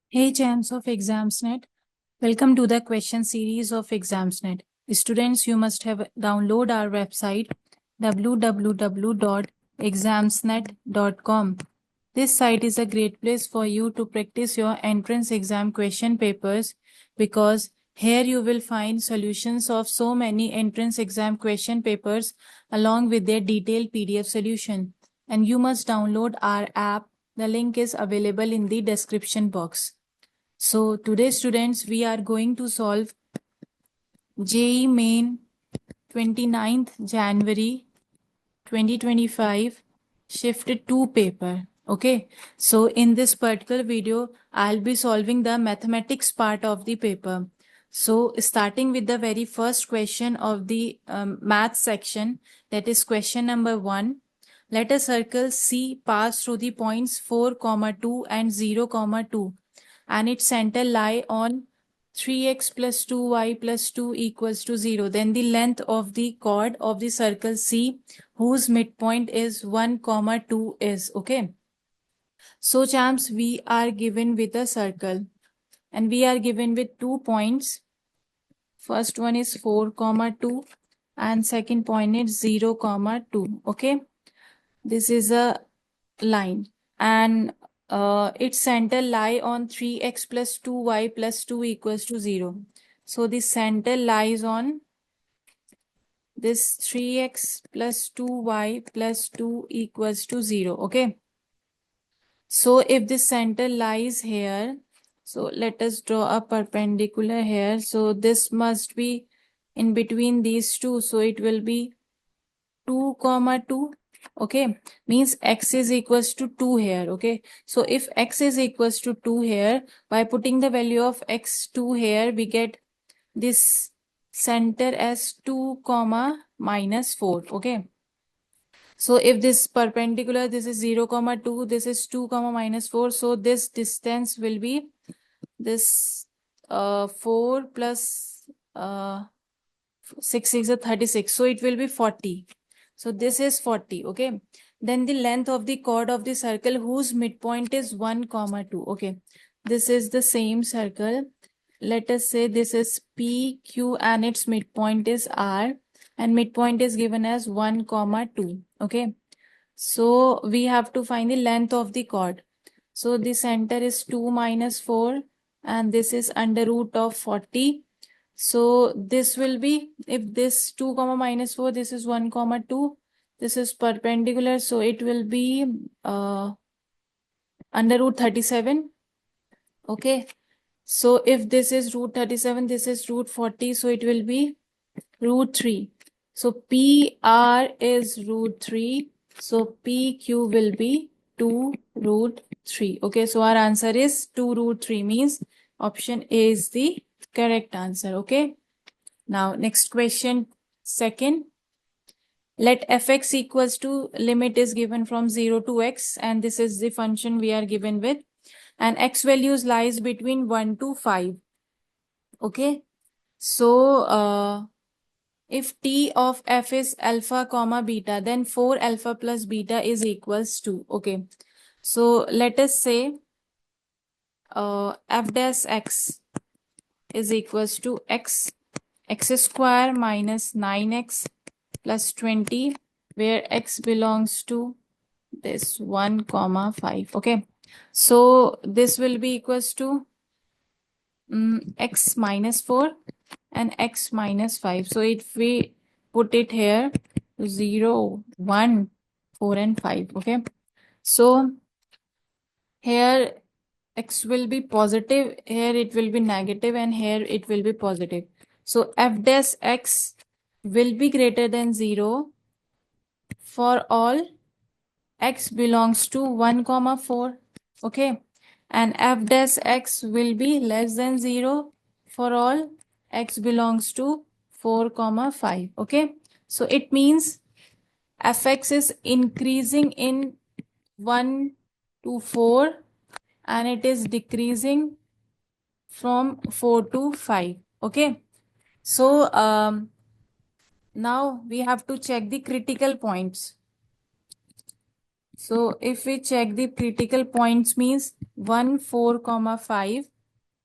Hey champs of ExamsNet, welcome to the question series of ExamsNet. Students, you must have download our website www.examsnet.com. This site is a great place for you to practice your entrance exam question papers because here you will find solutions of so many entrance exam question papers along with their detailed PDF solution. And you must download our app. The link is available in the description box. So today students, we are going to solve JEE Main 29th January 2025 Shift 2 paper. Okay, so in this particular video, I'll be solving the mathematics part of the paper. So starting with the very first question of the math section, that is question number 1. Let a circle C pass through the points 4, 2 and 0, 2 and its center lie on 3x plus 2y plus 2 equals to 0. Then the length of the chord of the circle C, whose midpoint is 1, 2 is. Okay. So champs, we are given with a circle and we are given with 2 points. First one is 4, 2 and second point is 0, 2. Okay. This is a line and its center lie on 3x plus 2y plus 2 equals to 0. So the center lies on this 3x plus 2y plus 2 equals to 0. Okay. So if the center lies here, so let us draw a perpendicular here. So this must be in between these two. So it will be 2, 2. Okay, means x is equals to 2 here. Okay, so if x is equals to 2 here, by putting the value of x2 here, we get this center as 2 comma minus 4. Okay, so if this perpendicular, this is 0 2, this is 2 minus 4, so this distance will be this 4 plus 6 is a 36, so it will be 40. So this is 40. Okay, then the length of the chord of the circle whose midpoint is 1, 2. Okay, this is the same circle. Let us say this is PQ and its midpoint is R and midpoint is given as 1, 2. Okay, so we have to find the length of the chord. So the center is 2 minus 4 and this is under root of 40. So this will be, if this 2 minus 4, this is 1 2, this is perpendicular, so it will be under root 37. Okay, so if this is root 37, this is root 40, so it will be root 3. So PR is root 3, so PQ will be 2 root 3. Okay, so our answer is 2 root 3, means option A is the correct answer. Okay, now next question, second. Let fx equals to, limit is given from 0 to x and this is the function we are given with, and x values lies between 1 to 5. Okay, so if t of f is alpha comma beta, then 4 alpha plus beta is equals to. Okay, so let us say f dash x is equals to x square minus 9x plus 20, where x belongs to this 1 5. Okay, so this will be equals to x minus 4 and x minus 5. So if we put it here, 0, 1, 4 and 5. Okay, so here x will be positive, here it will be negative, and here it will be positive. So f dash x will be greater than 0 for all x belongs to 1 4. Okay, and f dash x will be less than 0 for all x belongs to 4 5. Okay, so it means fx is increasing in 1 to 4 and it is decreasing from 4 to 5. Okay, so Now we have to check the critical points. So if we check the critical points means 1, 4, 5.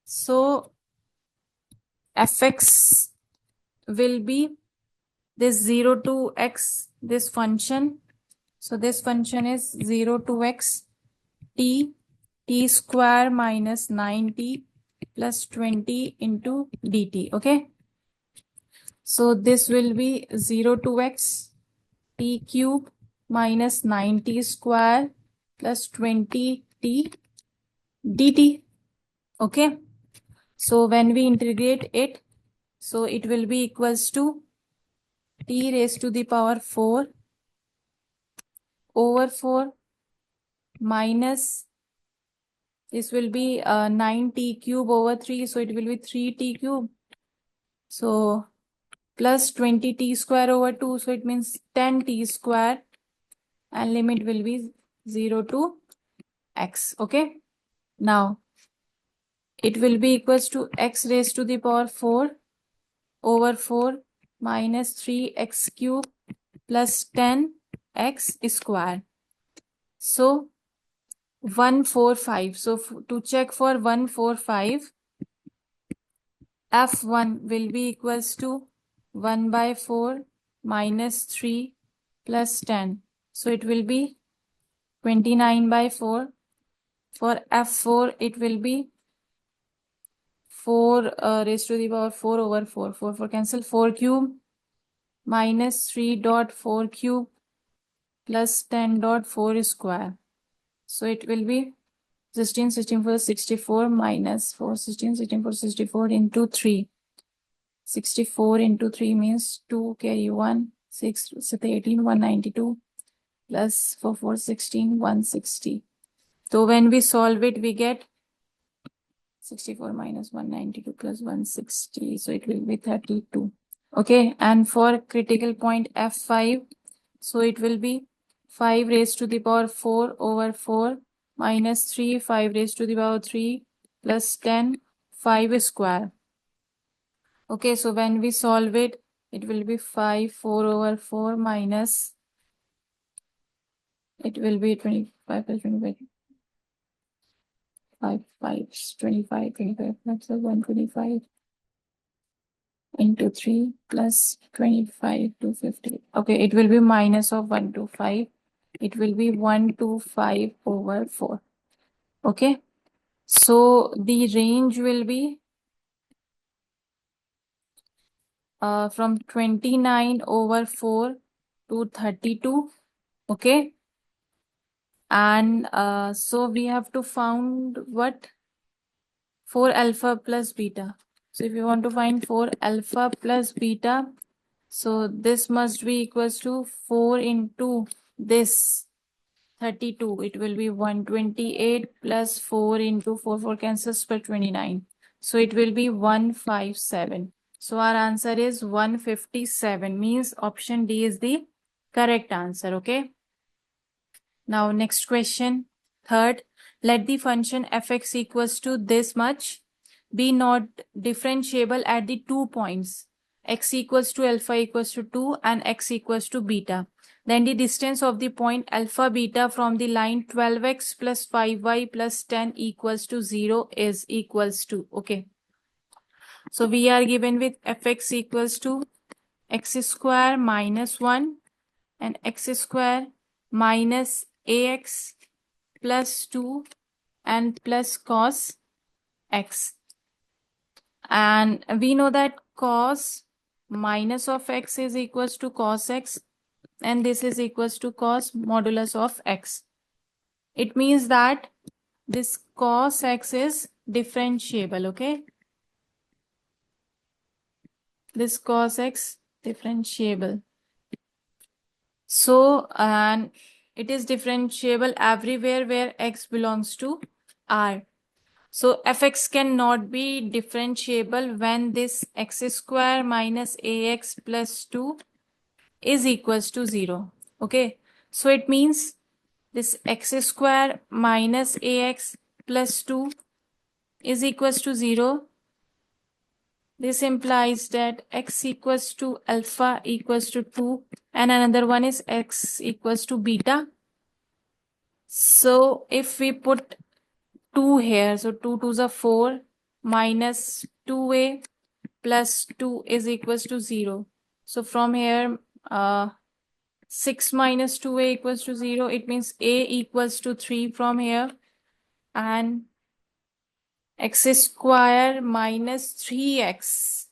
So fx will be this 0 to x, this function. So this function is 0 to x t square minus 9t plus 20 into dt. Okay. So this will be 0 to x t cube minus 9t square plus 20t dt. Okay. So when we integrate it, so it will be equals to t raised to the power 4 over 4 minus this will be 9t cube over 3. So it will be 3t cube. So plus 20t square over 2. So it means 10t square and limit will be 0 to x. Okay. Now it will be equals to x raised to the power 4 over 4 minus 3x cube plus 10x square. So 145. So to check for 145, f1 will be equals to 1 by 4 minus 3 plus 10. So it will be 29 by 4. For f4, it will be 4 raised to the power 4 over 4. 4 cancel. 4 cube minus 3 dot 4 cube plus 10 dot 4 square. So it will be 16, 16 for 64 minus 4, 16, 16 for 64 into 3. 64 into 3 means 2 carry 1, 6, 18, 192 plus 4, 4, 16, 160. So when we solve it, we get 64 minus 192 plus 160. So it will be 32. Okay. And for critical point F5, so it will be 5 raised to the power 4 over 4 minus 3, 5 raised to the power 3 plus 10, 5 square. Okay, so when we solve it, it will be 5, 4 over 4 minus, it will be 25 plus 25, 5, 5, 25, 25, that's 125 into 3 plus 25 to 50. Okay, it will be minus of 1 to 5. It will be 1 to 5 over 4. Okay, so the range will be from 29 over 4 to 32. Okay, and so we have to find what 4 alpha plus beta. So if you want to find 4 alpha plus beta, so this must be equals to 4 into this 32. It will be 128 plus 4 into 4, 4 cancels per 29. So it will be 157. So our answer is 157, means option D is the correct answer. Okay. Now next question. Third, let the function fx equals to this much be not differentiable at the 2 points x equals to alpha equals to 2 and x equals to beta. Then the distance of the point alpha beta from the line 12x plus 5y plus 10 equals to 0 is equals to. Okay. So we are given with fx equals to x square minus 1 and x square minus ax plus 2 and plus cos x. And we know that cos minus of x is equals to cos x, and this is equals to cos modulus of x. It means that this cos x is differentiable. Okay, this cos x differentiable. So, and it is differentiable everywhere where x belongs to R. So fx cannot be differentiable when this x square minus ax plus 2 is equals to 0. Okay. So it means this x square minus ax plus 2 is equals to 0. This implies that x equals to alpha equals to 2 and another one is x equals to beta. So if we put 2 here, so 2 2s are 4 minus 2a plus 2 is equals to 0. So from here, 6 minus 2a equals to 0. It means a equals to 3 from here. And x square minus 3x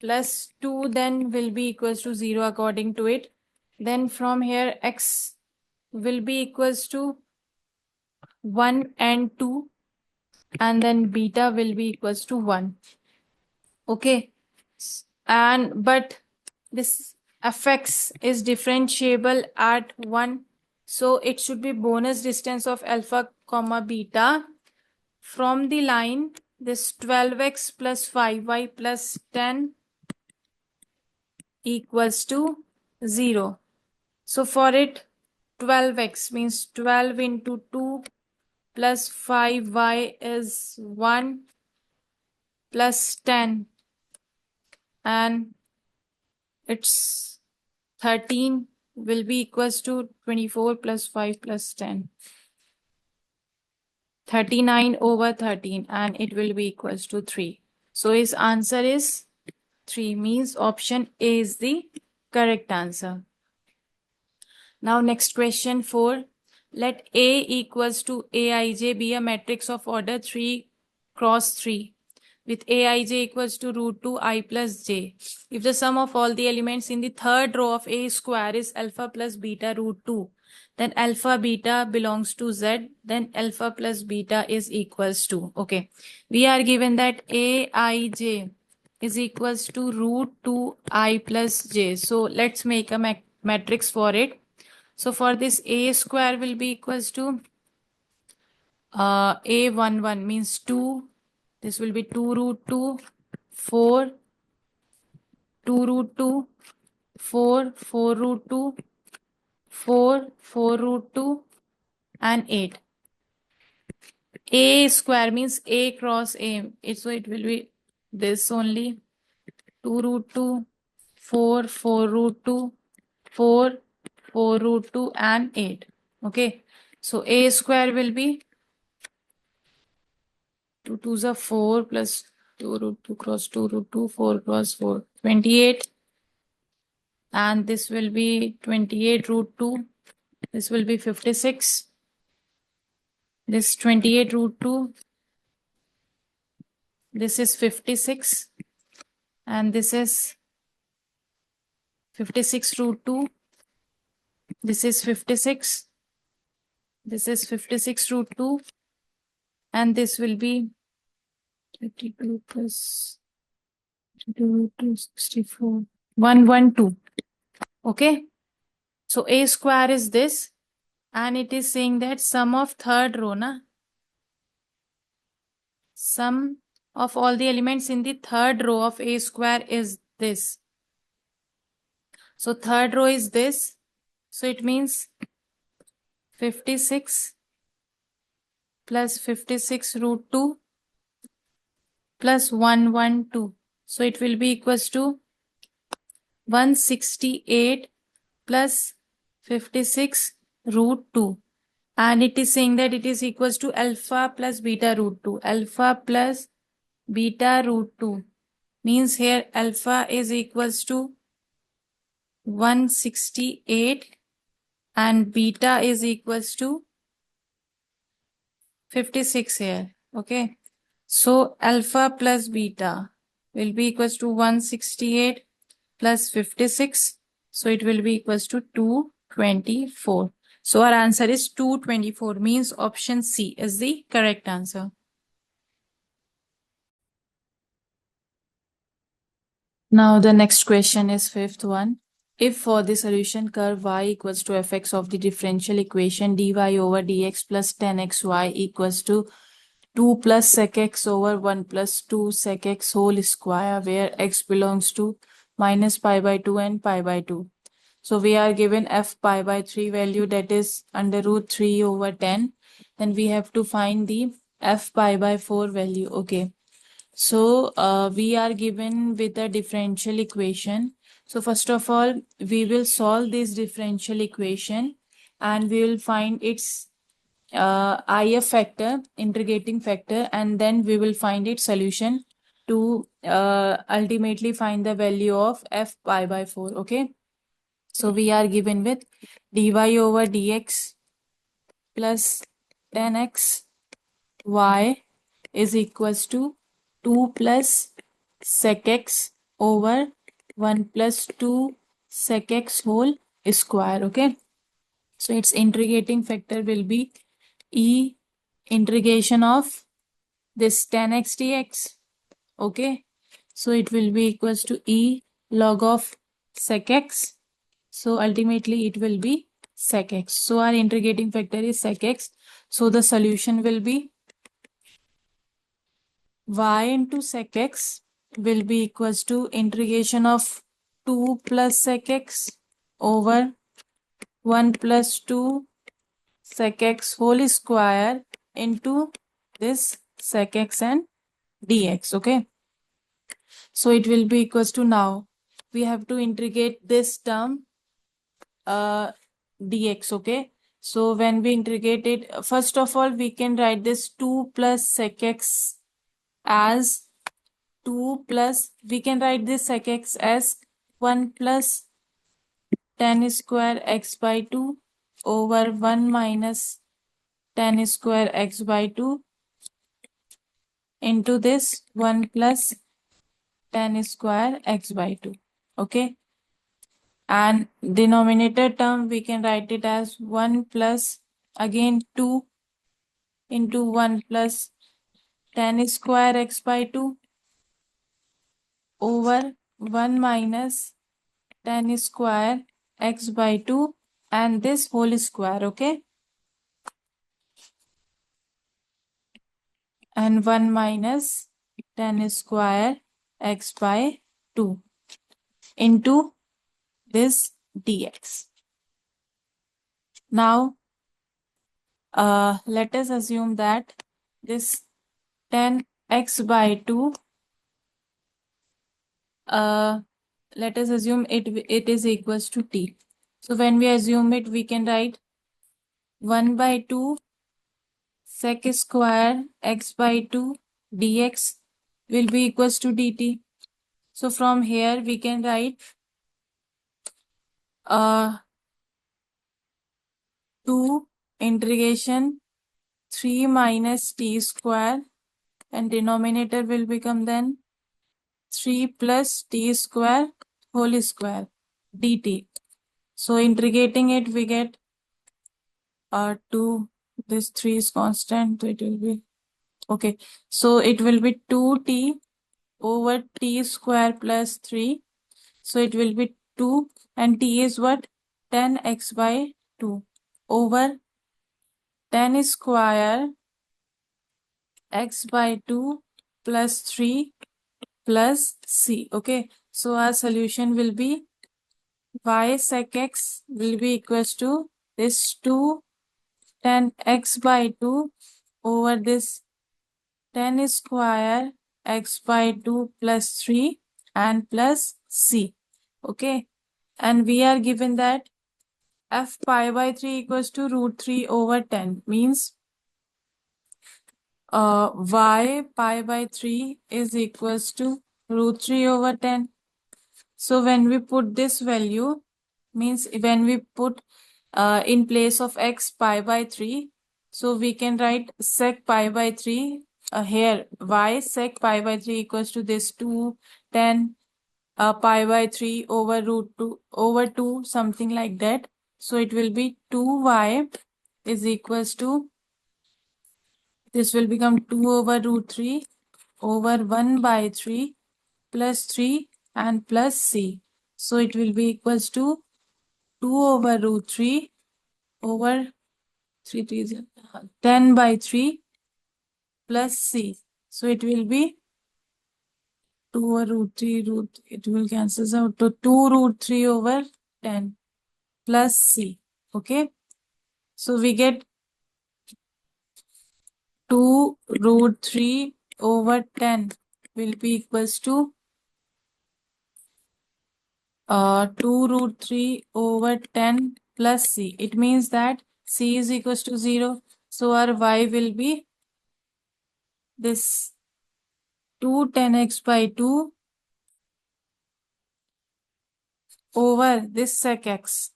plus 2 then will be equals to 0 according to it. Then from here, x will be equals to 1 and 2. And then beta will be equals to 1. Okay. And but this fx is differentiable at 1. So it should be bonus distance of alpha comma beta from the line this 12x plus 5y plus 10 equals to 0. So for it 12x means 12 into 2 plus 5y is 1 plus 10 and it's 13 will be equals to 24 plus 5 plus 10. 39 over 13 and it will be equals to 3. So his answer is 3 means option A is the correct answer. Now next question 4. Let A equals to Aij be a matrix of order 3 cross 3 with Aij equals to root 2 I plus j. If the sum of all the elements in the third row of A square is alpha plus beta root 2, then alpha beta belongs to Z, then alpha plus beta is equals to. Okay, we are given that Aij is equals to root 2 I plus j. So let's make a matrix for it. So for this A square will be equals to A11 means 2. This will be 2 root 2, 4, 2 root 2, 4, 4 root 2, 4, 4 root 2 and 8. A square means A cross A. So it will be this only 2 root 2, 4, 4 root 2, 4, 4 root 2 and 8. Okay. So A square will be 2 2s are 4 plus 2 root 2 cross 2 root 2, 4 cross 4, 28. And this will be 28 root 2. This will be 56. This 28 root 2. This is 56. And this is 56 root 2. This is 56. This is 56 root 2. And this will be 32 plus 32 root 2, 64. 112. Okay. So A square is this. And it is saying that sum of third row, na? Sum of all the elements in the third row of A square is this. So third row is this. So it means 56 plus 56 root 2 plus 112. So it will be equals to 168 plus 56 root 2. And it is saying that it is equals to alpha plus beta root 2. Alpha plus beta root 2 means here alpha is equals to 168 and beta is equals to 56 here. Okay. So alpha plus beta will be equals to 168 plus 56. So it will be equals to 224. So our answer is 224 means option C is the correct answer. Now the next question is fifth one. If for the solution curve y equals to fx of the differential equation dy over dx plus 10xy equals to 2 plus sec x over 1 plus 2 sec x whole square where x belongs to minus pi by 2 and pi by 2. So we are given f pi by 3 value that is under root 3 over 10. Then we have to find the f pi by 4 value. Okay. So we are given with a differential equation. So first of all, we will solve this differential equation and we will find its IF factor, integrating factor, and then we will find its solution to ultimately find the value of f pi by 4. Okay. So we are given with dy over dx plus 10x y is equals to 2 plus sec x over 1 plus 2 sec x whole square. Okay. So its integrating factor will be e integration of this 10x dx. Okay. So it will be equals to e log of sec x. So ultimately it will be sec x. So our integrating factor is sec x. So the solution will be y into sec x will be equals to integration of 2 plus sec x over 1 plus 2 sec x whole square into this sec x and dx. Okay. So it will be equals to, now we have to integrate this term dx. Okay. So when we integrate it, first of all, we can write this 2 plus sec x as 2 plus, we can write this sec x as 1 plus tan square x by 2 over 1 minus tan square x by 2 into this 1 plus tan square x by 2. Okay. And denominator term, we can write it as 1 plus, again 2 into 1 plus tan square x by 2 over 1 minus tan square x by 2 and this whole square. Okay. And 1 minus tan square x by 2 into this dx. Now let us assume that this 10x by 2, let us assume it is equals to t. So when we assume it, we can write 1 by 2 sec square x by 2 dx will be equals to dt. So from here we can write 2 integration 3 minus t square, and denominator will become then 3 plus t square whole square dt. So integrating it, we get 2, this 3 is constant, so it will be, okay, so it will be 2t over t square plus 3. So it will be 2, and t is what? 10x by 2 over 10 square x by 2 plus 3 plus c. Okay. So our solution will be y sec x will be equals to this 2 10x by 2 over this 10 square x by 2 plus 3 and plus c. Okay. And we are given that f pi by 3 equals to root 3 over 10, means y pi by 3 is equals to root 3 over 10. So when we put this value, means when we put in place of x pi by 3, so we can write sec pi by 3 here, y sec pi by 3 equals to this 2 10 pi by 3 over root 2 over 2, something like that. So it will be 2y is equals to, this will become 2 over root 3 over 1 by 3 plus 3 and plus c. So it will be equals to 2 over root 3 over 3, 10 by 3 plus c. So it will be 2 over root 3, it will cancel out to 2 root 3 over 10 plus c. Okay. So we get 2 root 3 over 10 will be equals to 2 root 3 over 10 plus c. It means that c is equals to 0. So our y will be this 2 10x by 2 over this sec x.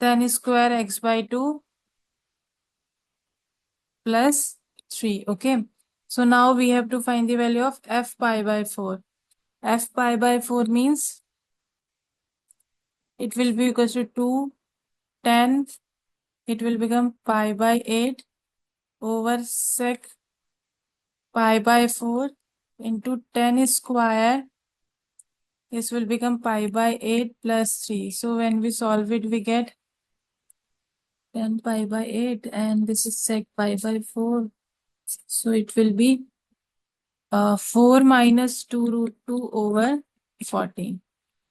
10 square x by 2 plus 3. Okay. So now we have to find the value of f pi by 4. F pi by 4 means it will be equals to 2, 10. It will become pi by 8 over sec pi by 4 into 10 square. This will become pi by 8 plus 3. So when we solve it, we get 10 pi by 8 and this is sec pi by 4. So it will be 4 minus 2 root 2 over 14.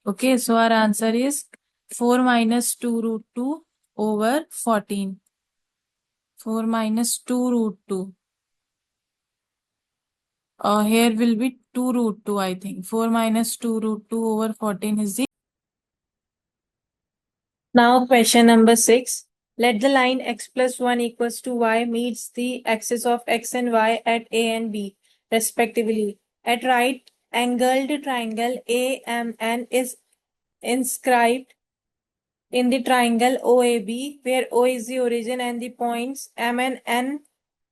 Okay, so our answer is 4 minus 2 root 2 over 14. 4 minus 2 root 2. Here will be 2 root 2, I think. 4 minus 2 root 2 over 14 is the. Now question number 6. Let the line x plus 1 equals to y meets the axis of x and y at A and B respectively. At right angled triangle AMN is inscribed in the triangle OAB, where O is the origin and the points M and N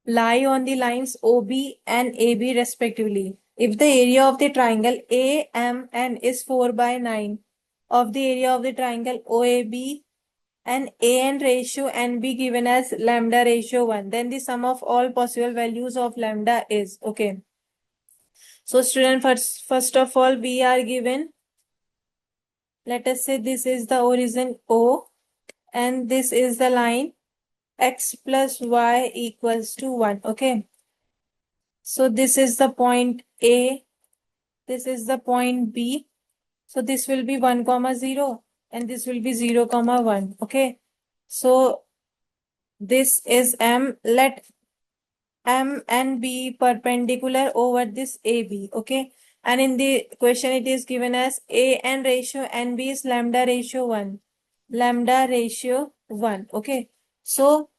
lie on the lines OB and AB respectively. If the area of the triangle AMN is 4 by 9 of the area of the triangle OAB and AN ratio NB given as lambda ratio 1, then the sum of all possible values of lambda is. Okay. So student, first of all, we are given, let us say this is the origin O and this is the line x plus y equals to 1. Okay. So this is the point A, this is the point B. So this will be 1 comma 0 and this will be 0 comma 1. Okay. So this is M. Let M and B perpendicular over this AB. Okay. And in the question it is given as AN ratio NB is lambda ratio 1. Lambda ratio 1. Okay. So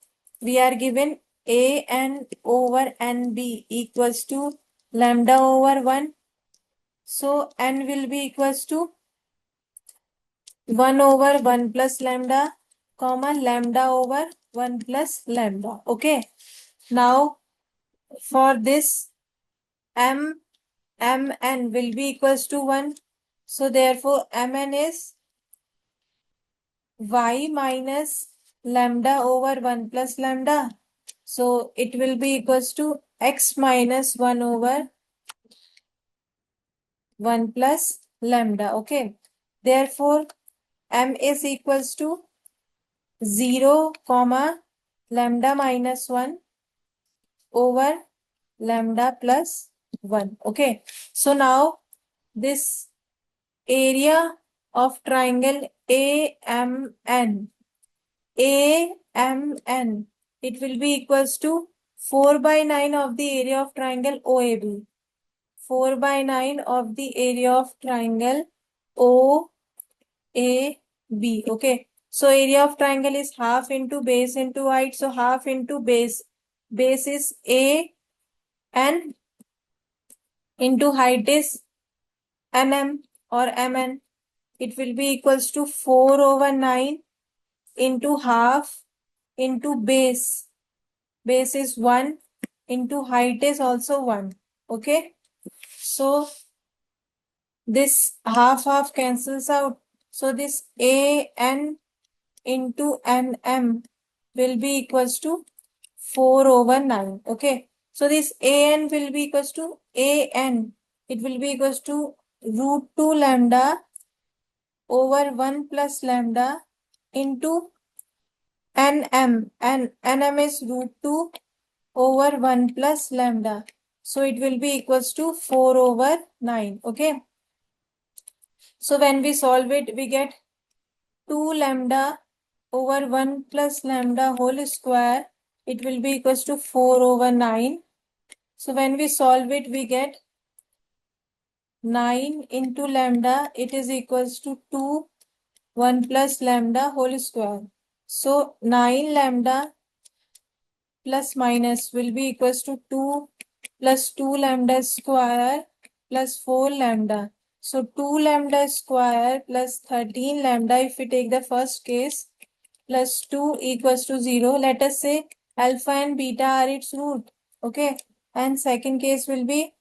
we are given AN over NB equals to lambda over 1. So N will be equals to 1 over 1 plus lambda, comma lambda over 1 plus lambda. Okay. Now for this Mn will be equals to 1. So therefore Mn is y minus lambda over 1 plus lambda. So it will be equals to x minus 1 over 1 plus lambda. Okay. Therefore M is equals to 0 comma lambda minus 1 over lambda plus 1. Okay. So now this area of triangle AMN, it will be equals to 4 by 9 of the area of triangle OAB. 4 by 9 of the area of triangle OAB. Okay. So area of triangle is half into base into height. So half into base. Base is A and into height is NM or MN. It will be equals to 4 over 9 into half into base. Base is 1 into height is also 1. Okay. So this half cancels out. So this AN into NM will be equals to 4 over 9. Okay. So this AN will be equals to AN. It will be equals to root 2 lambda over 1 plus lambda into NM. And NM is root 2 over 1 plus lambda. So it will be equals to 4 over 9. Okay. So when we solve it, we get 2 lambda over 1 plus lambda whole square. It will be equals to 4 over 9. So when we solve it, we get 9 into lambda, it is equals to 2, 1 plus lambda whole square. So 9 lambda plus minus will be equals to 2 plus 2 lambda square plus 4 lambda. So 2 lambda square plus 13 lambda, if we take the first case, plus 2 equals to 0. Let us say alpha and beta are its root. Okay. And second case will be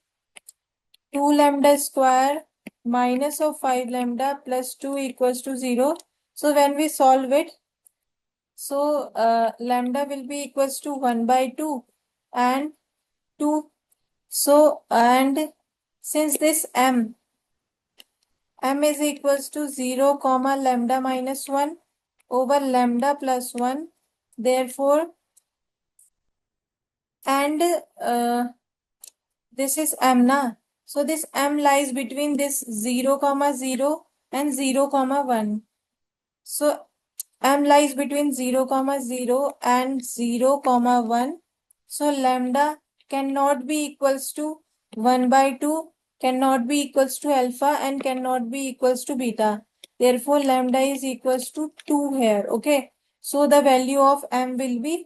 2 lambda square minus of 5 lambda plus 2 equals to 0. So when we solve it, so lambda will be equals to 1 by 2 and 2. So, and since this m is equals to 0 comma lambda minus 1 over lambda plus 1, therefore, and this is m na. So this m lies between this 0 comma 0 and 0 comma 1. So m lies between 0 comma 0 and 0 comma 1. So lambda cannot be equals to 1 by 2, cannot be equals to alpha, and cannot be equals to beta. Therefore lambda is equals to 2 here. Okay. So the value of m will be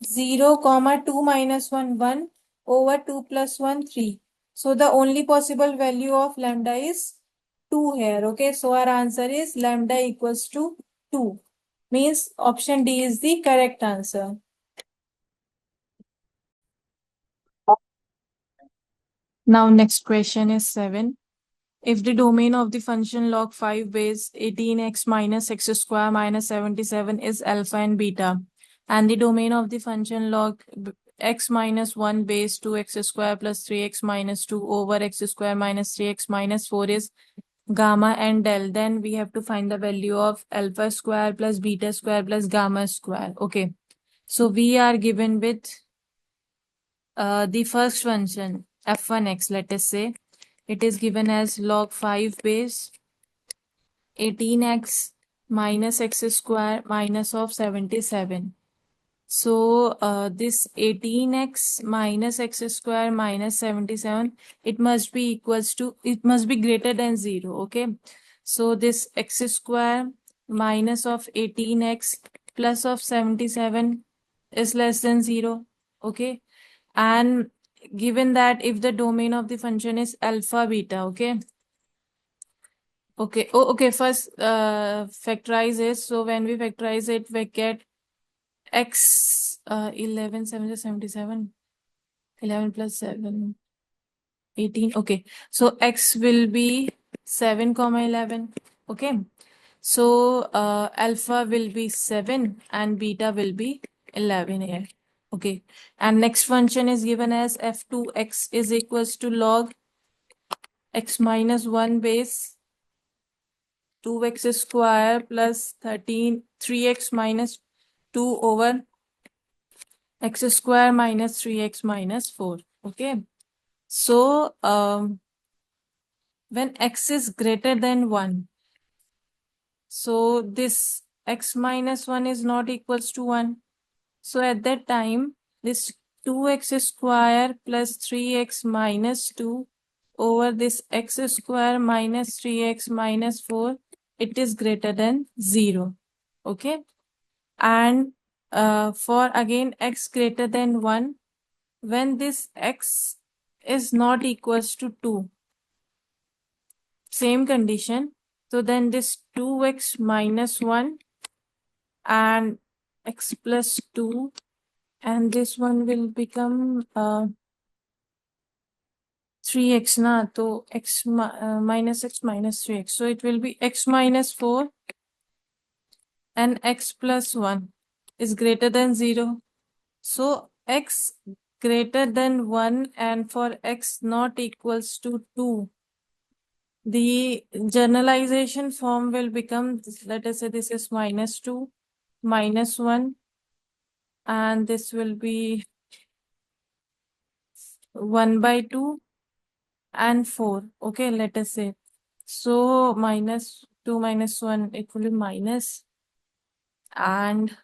0 comma 2 minus 1 1 over 2 plus 1 3. So the only possible value of lambda is 2 here. Okay. So our answer is lambda equals to 2. Means option D is the correct answer. Now next question is 7. If the domain of the function log 5 base 18x minus x square minus 77 is alpha and beta, and the domain of the function log x minus 1 base 2x square plus 3x minus 2 over x square minus 3x minus 4 is gamma and del, then we have to find the value of alpha square plus beta square plus gamma square. Okay. So we are given with the first function f1x, let us say. It is given as log 5 base 18x minus x square minus of 77. So this 18x minus x square minus 77, it must be greater than 0. Okay. So this x square minus of 18x plus of 77 is less than 0. Okay. And given that if the domain of the function is alpha beta. Okay. Okay. Oh, okay. First, factorize it. So when we factorize it, we get x 11 7 is 77. 11 plus 7 18. Okay. So x will be 7 comma 11. Okay. So alpha will be 7 and beta will be 11 here. Okay. And next function is given as f2x is equals to log x minus 1 base 2x square plus 3x minus 2 over x square minus 3x minus 4. Okay. So when x is greater than 1, so this x minus 1 is not equals to 1. So at that time, this 2x square plus 3x minus 2 over this x square minus 3x minus 4, it is greater than 0. Okay. And for again x greater than 1, when this x is not equals to 2, same condition. So then this 2x minus 1 and x plus 2, and this one will become 3x na, so x minus x minus 3x. So it will be x minus 4 and x plus 1 is greater than 0. So x greater than 1 and for x not equals to 2, the generalization form will become, let us say this is minus 2, minus 1, and this will be 1 by 2 and 4. Okay, let us say. So minus 2 minus 1, it will be minus, and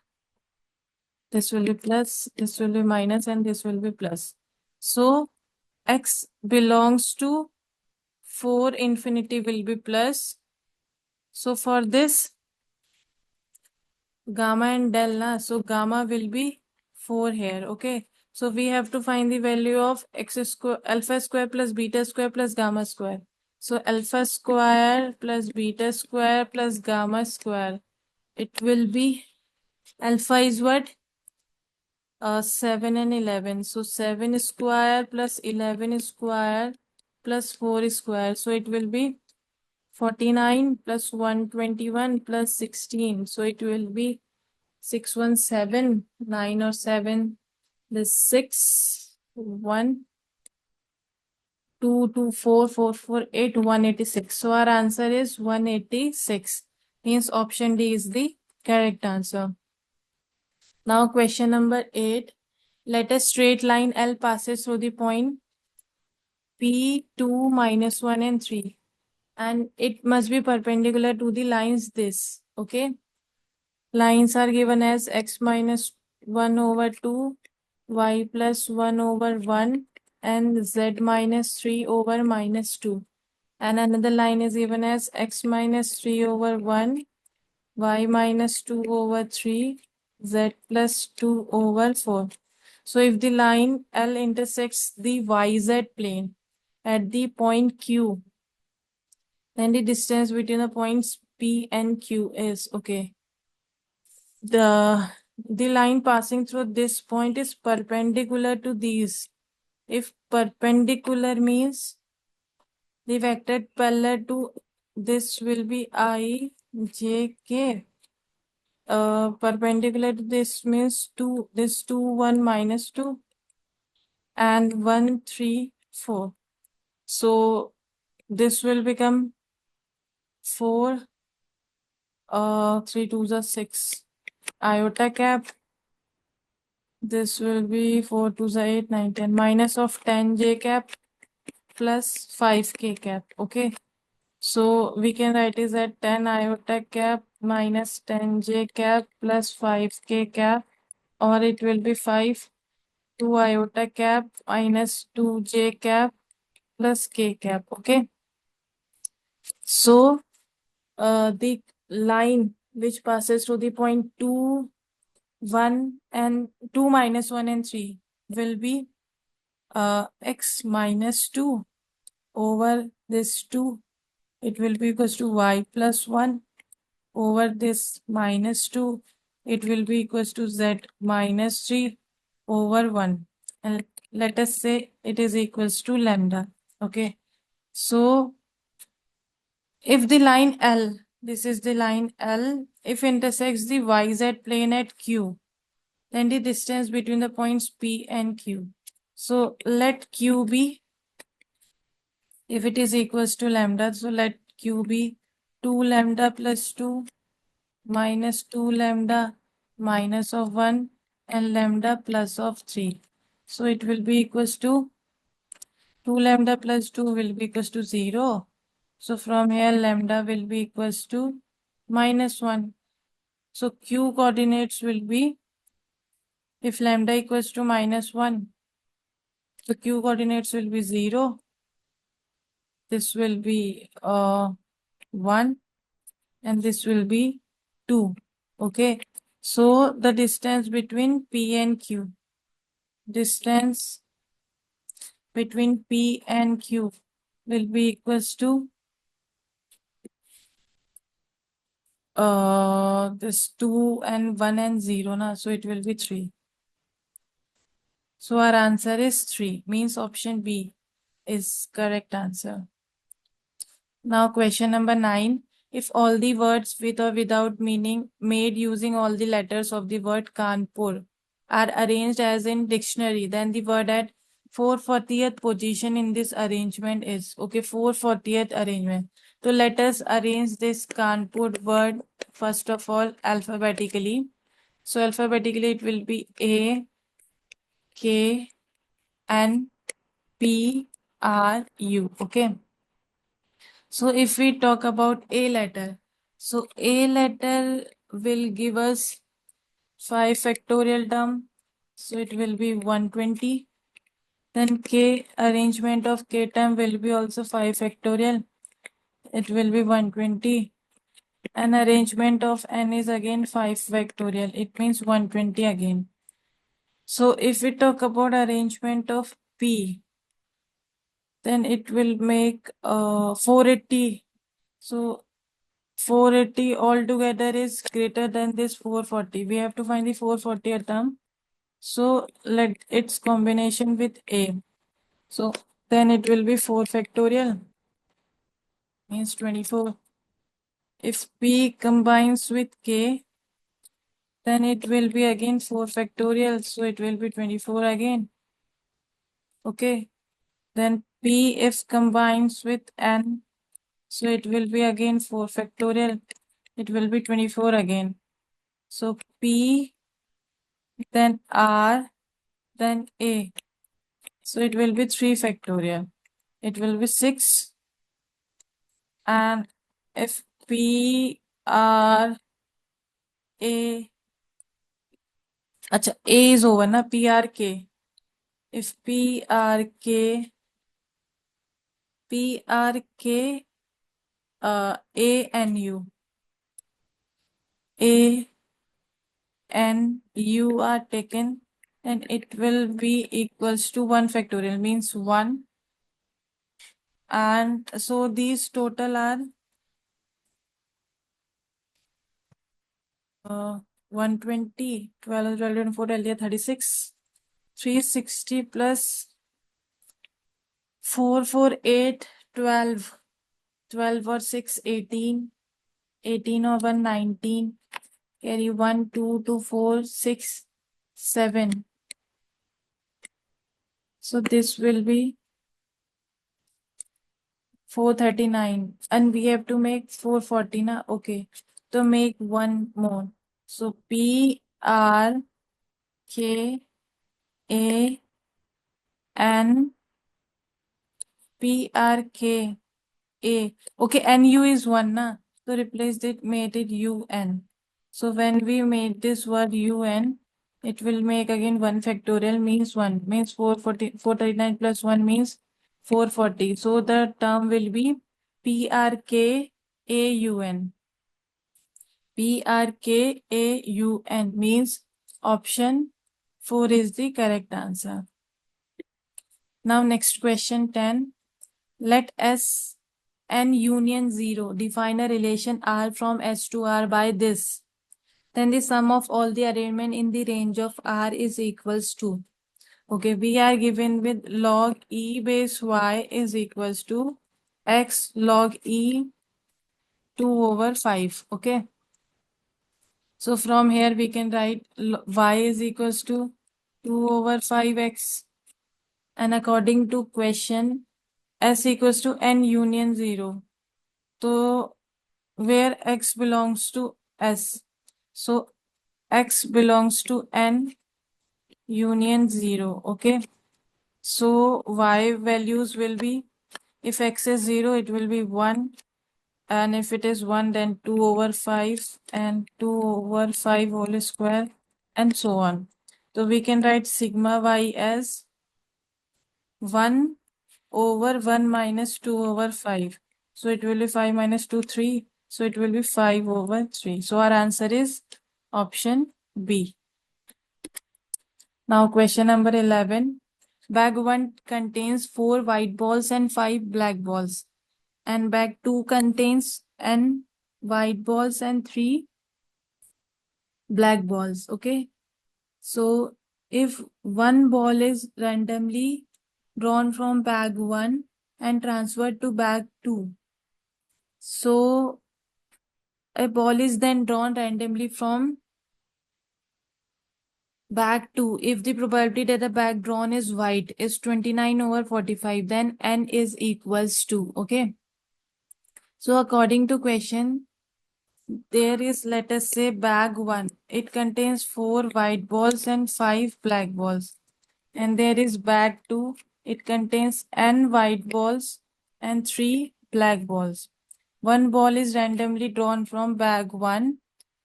this will be plus, this will be minus, and this will be plus. So x belongs to 4 infinity will be plus. So for this gamma and del na, so gamma will be 4 here. Okay, so we have to find the value of x square, alpha square plus beta square plus gamma square. So alpha square plus beta square plus gamma square, it will be, alpha is what? 7 and 11. So 7 square plus 11 square plus 4 square. So it will be 49 plus 121 plus 16. So it will be 617, 9 or 7. This 6, 1, 2, 2, 4, 4, 4, 8, 186. So our answer is 186. Means option D is the correct answer. Now question number 8. Let a straight line L passes through the point P, 2, minus 1 and 3. And it must be perpendicular to the lines this. Okay. Lines are given as x minus 1 over 2, y plus 1 over 1, and z minus 3 over minus 2. And another line is given as x minus 3 over 1, y minus 2 over 3, z plus 2 over 4. So if the line L intersects the YZ plane at the point Q, then the distance between the points P and Q is, okay, the line passing through this point is perpendicular to these. If perpendicular means the vector parallel to this will be I, J, K. Perpendicular to this means 2, this 2, 1, minus 2, and 1, 3, 4. So this will become 4, 3 2s are 6. Iota cap. This will be 4 2s are 8, 9, 10. Minus of 10 j cap plus 5 k cap. Okay. So we can write is that 10 iota cap minus 10 j cap plus 5 k cap, or it will be 5 2 iota cap minus 2 j cap plus k cap. Okay. So the line which passes through the point 2, 1 and 2 minus 1 and 3 will be x minus 2 over this 2. It will be equals to y plus 1 over this minus 2. It will be equals to z minus 3 over 1. And let us say it is equals to lambda. Okay. So if the line L, this is the line L, if intersects the YZ plane at Q, then the distance between the points P and Q. So let Q be, if it is equals to lambda, so let Q be 2 lambda plus 2 minus 2 lambda minus of 1 and lambda plus of 3. So it will be equals to 2 lambda plus 2 will be equals to 0. So from here lambda will be equals to minus 1. So Q coordinates will be, if lambda equals to minus 1, the Q coordinates will be 0. This will be 1 and this will be 2. Okay. So the distance between P and Q, distance between P and Q will be equals to this 2 and 1 and 0 na, so it will be 3. So our answer is 3, means option B is correct answer. Now question number 9. If all the words with or without meaning made using all the letters of the word Kanpur are arranged as in dictionary, then the word at 440th position in this arrangement is, okay, 440th arrangement. So let us arrange this Kanpur word first of all alphabetically. So alphabetically it will be A, K, N, P, R, U. Okay. So if we talk about A letter, so A letter will give us 5 factorial term, so it will be 120. Then k arrangement of k term will be also 5 factorial. It will be 120. And arrangement of n is again 5 factorial. It means 120 again. So if we talk about arrangement of p, then it will make 480. So 480 altogether is greater than this 440. We have to find the 440 term. So let its combination with a. So then it will be 4 factorial means 24. If p combines with k, then it will be again 4 factorial. So it will be 24 again. Okay. Then p if combines with n, so it will be again 4 factorial. It will be 24 again. So p, then r, then a. So it will be 3 factorial. It will be 6. And if p, r, a, acha, a is over na, p, r, k. If p, r, k, p, r, k, a, n, u. A, N, U are taken, and it will be equals to 1 factorial means 1. And so these total are 120, 12, 12, 24, 36, 360 plus 4, 4, 8, 12, 12 or 6, 18, 18 or 1, 19, carry 1, 2, 2, 4, 6, 7. So this will be 439, and we have to make 440 na. Okay, to make one more. So P R K A N P R K A. Okay, and U is 1 na. So replace it, made it UN. So when we made this word UN, it will make again 1 factorial means 1 means 439 plus 1 means 440. So the term will be PRKAUN. PRKAUN means option 4 is the correct answer. Now next question 10. Let S n union 0 define a relation R from S to R by this. Then the sum of all the arrangement in the range of R is equals to. Okay, we are given with log E base Y is equals to X log E 2 over 5. Okay. So from here we can write Y is equals to 2 over 5X. And according to question, S equals to N union 0. So where X belongs to S. So X belongs to N union 0. Okay. So Y values will be, if X is 0, it will be 1. And if it is 1, then 2 over 5 and 2 over 5 whole square and so on. So we can write sigma Y as 1 over 1 minus 2 over 5. So it will be 5 minus 2, 3. So it will be 5 over 3. So our answer is option B. Now question number 11. Bag 1 contains 4 white balls and 5 black balls. And bag 2 contains n white balls and 3 black balls. Okay. So if one ball is randomly drawn from bag 1 and transferred to bag 2, so a ball is then drawn randomly from bag 2. If the probability that the bag drawn is white is 29 over 45, then n is equals to. Okay. So according to question, there is, let us say, bag 1. It contains 4 white balls and 5 black balls. And there is bag 2. It contains n white balls and 3 black balls. One ball is randomly drawn from bag 1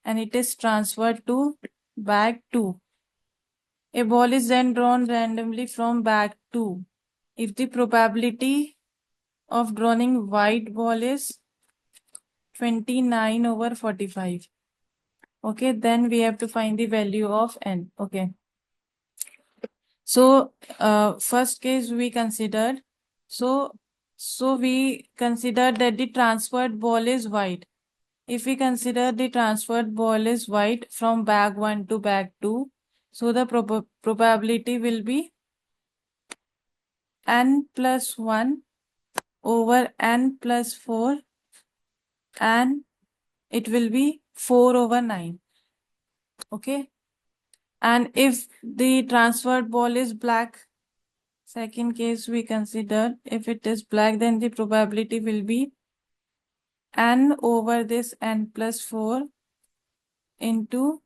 and it is transferred to bag 2. A ball is then drawn randomly from bag 2. If the probability of drawing white ball is 29/45. Okay, then we have to find the value of n. Okay. So, first case we considered. So we consider that the transferred ball is white. If we consider the transferred ball is white from bag 1 to bag 2, so the probability will be n plus 1 over n plus 4, and it will be 4/9. Okay. And if the transferred ball is black, second case we consider, if it is black, then the probability will be n over this n plus 4 into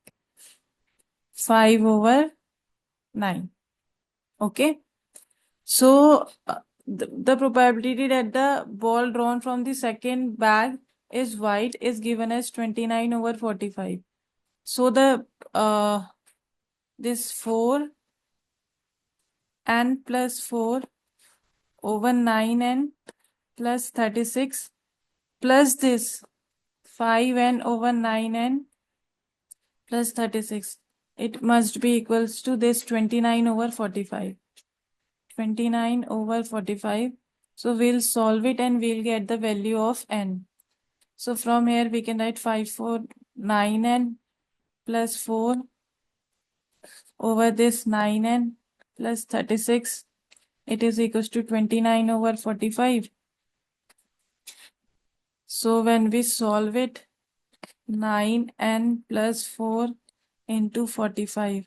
5/9. Okay. So the probability that the ball drawn from the second bag is white is given as 29/45. So the this 4 n plus 4 over 9n plus 36 plus this 5n over 9n plus 36. It must be equals to this 29/45. 29/45. So we'll solve it and we'll get the value of n. So from here we can write 9n plus 4 over this 9n plus 36. It is equals to 29/45. So when we solve it, 9n plus 4 into 45,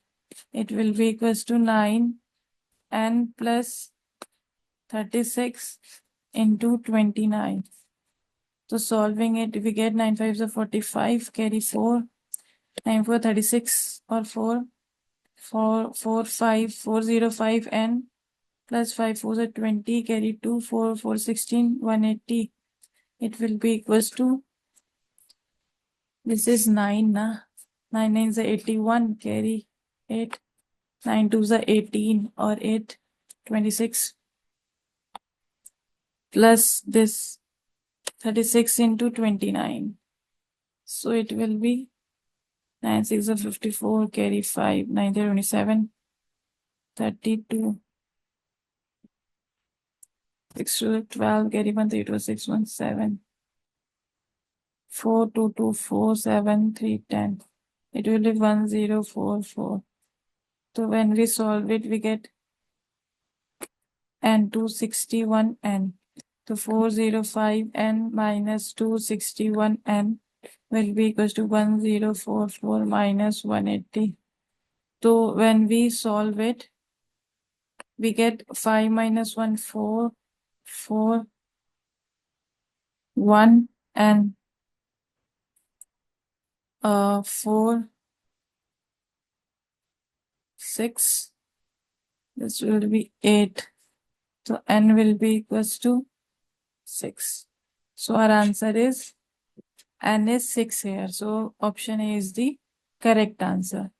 it will be equals to 9n plus 36 into 29. So solving it, we get 9 5s are 45, carry 4, 9 4 36 or 4, 4 4 5 405 n plus 5 4s are 20, carry 2, 4 4 16, 180. It will be equals to, this is 9 na, 9 9s are 81, carry 8, 9 2s are 18 or 8, 26 plus this 36 into 29. So it will be 9 6 are 54, carry 5, 9 3 are 27, 32, 6 2 are 12, carry 1 3 2 are 6 1 7, 4 2 2 4 7 3 10. It will be 1044. So when we solve it, we get n 261n. So 405n minus 261n will be equals to 1044 minus 180. So when we solve it, we get 5 minus 1, 4, 4, 1, and 4, 6. This will be 8. So n will be equals to 6. So our answer is n is 6 here. So option A is the correct answer.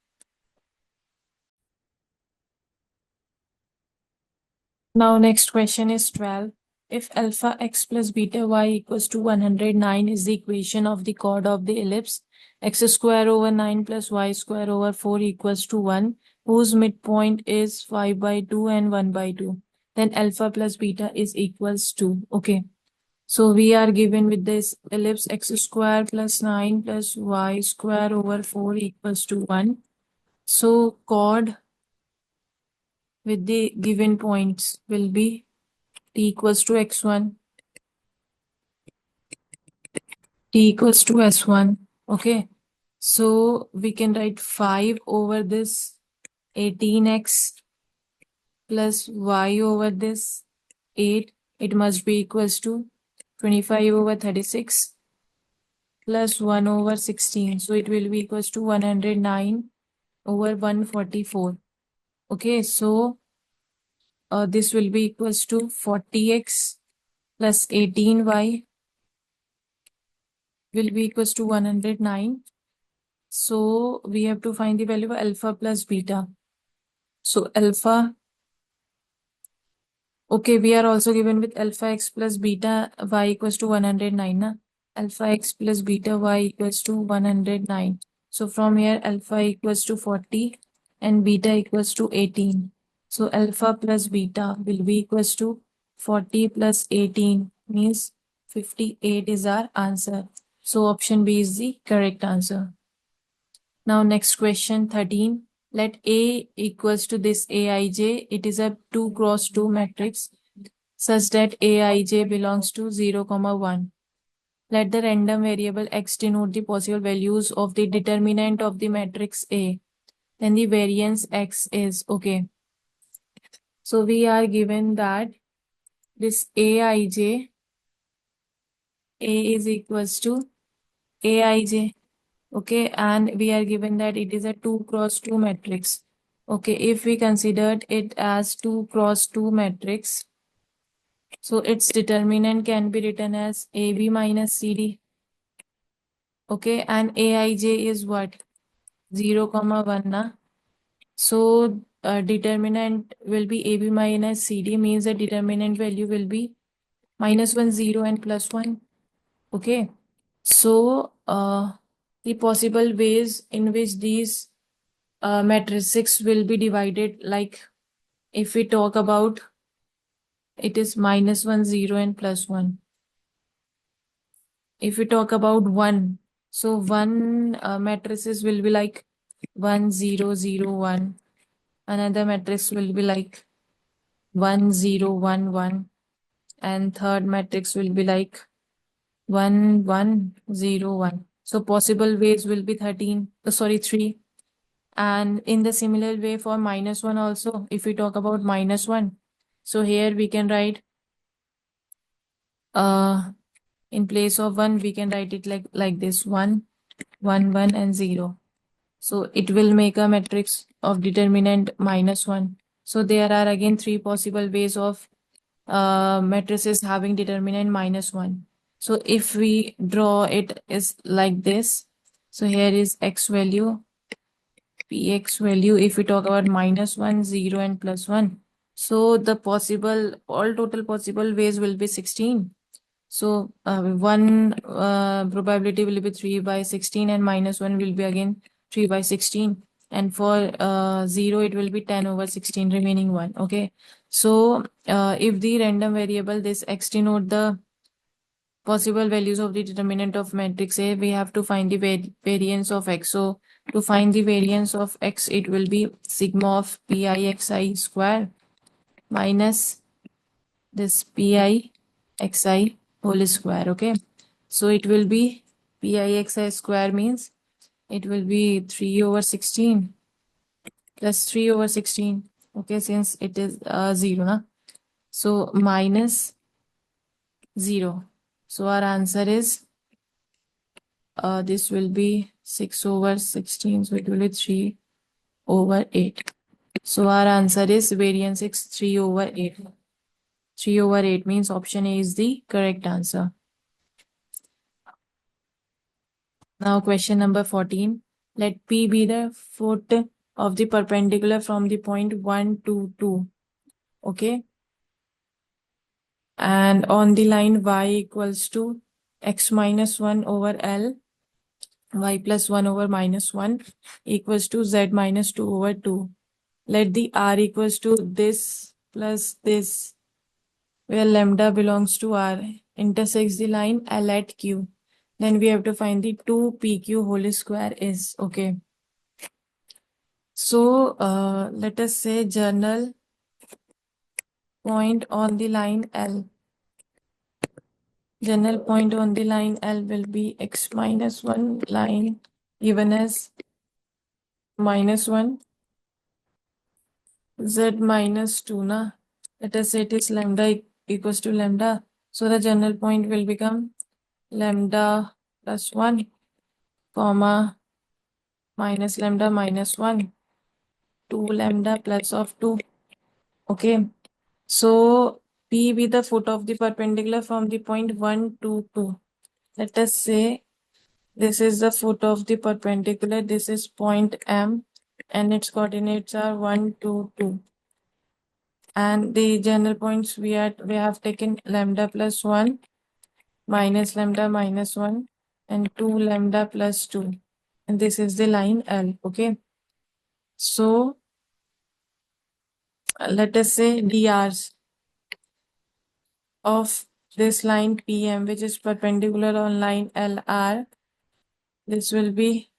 Now next question is 12. If alpha x plus beta y equals to 109 is the equation of the chord of the ellipse, x square over 9 plus y square over 4 equals to 1, whose midpoint is 5/2 and 1/2, then alpha plus beta is equals to. Okay. So we are given with this ellipse x square plus 9 plus y square over 4 equals to 1. So chord with the given points will be t equals to x1, t equals to s1. Okay. So we can write 5 over this 18x plus y over this 8. It must be equals to 25 over 36 plus 1 over 16. So it will be equals to 109 over 144. Okay. So this will be equals to 40x plus 18y will be equals to 109. So we have to find the value of alpha plus beta. So alpha, okay, we are also given with alpha x plus beta y equals to 109. Na? Alpha x plus beta y equals to 109. So from here alpha equals to 40 and beta equals to 18. So alpha plus beta will be equals to 40 plus 18 means 58 is our answer. So option B is the correct answer. Now next question 13. Let A equals to this Aij. It is a 2 cross 2 matrix such that Aij belongs to 0, 1. Let the random variable x denote the possible values of the determinant of the matrix A. Then the variance x is okay. So we are given that this Aij, A is equals to Aij. Okay, and we are given that it is a 2 cross 2 matrix. Okay, if we considered it as 2 cross 2 matrix, so its determinant can be written as AB minus CD. Okay, and Aij is what? 0, 1 na? So determinant will be AB minus CD means the determinant value will be minus 1, 0 and plus 1. Okay, so the possible ways in which these matrices will be divided, like if we talk about it is minus 1, 0 and plus 1. If we talk about 1, so 1 matrices will be like 1, 0, 0, 1. Another matrix will be like 1, 0, 1, 1. And third matrix will be like 1, 1, 0, 1. So possible ways will be 13, sorry, 3. And in the similar way for minus 1 also, if we talk about minus 1, so here we can write in place of 1, we can write it like this 1, 1, 1 and 0. So it will make a matrix of determinant minus 1. So there are again 3 possible ways of matrices having determinant minus 1. So if we draw it is like this, so here is x value, px value. If we talk about minus 1, 0 and plus 1, so the possible, all total possible ways will be 16. So one probability will be 3 by 16 and minus 1 will be again 3 by 16. And for 0, it will be 10 over 16 remaining 1. Okay. So if the random variable this x denote the possible values of the determinant of matrix A, we have to find the variance of x. So to find the variance of x, it will be sigma of pixi square minus this pixi whole square. Okay, so it will be pixi square means it will be 3 over 16 plus 3 over 16. Okay, since it is 0 na? So minus 0. So our answer is this will be 6 over 16, so it will be 3 over 8. So our answer is variance is 3 over 8. 3 over 8 means option A is the correct answer. Now question number 14. Let P be the foot of the perpendicular from the point 1 to 2. Okay. And on the line y equals to x minus 1 over L, y plus 1 over minus 1 equals to z minus 2 over 2. Let the r equals to this plus this, where lambda belongs to r, intersects the line L at Q. Then we have to find the 2pq whole square is. Okay. So let us say journal point on the line L. Journal point on the line L will be x minus 1 line given as minus 1, z minus 2 na. Let us say it is lambda equals to lambda. So the journal point will become lambda plus 1, comma minus lambda minus 1, 2 lambda plus of 2. Okay. So P be the foot of the perpendicular from the point 1 to 2. Let us say This is the foot of the perpendicular. This is point M and its coordinates are 1, 2, 2. And the general points we have taken lambda plus 1 minus lambda minus 1 and 2 lambda plus 2. And this is the line L. Okay. So let us say drs of this line PM, which is perpendicular on line LR. This will be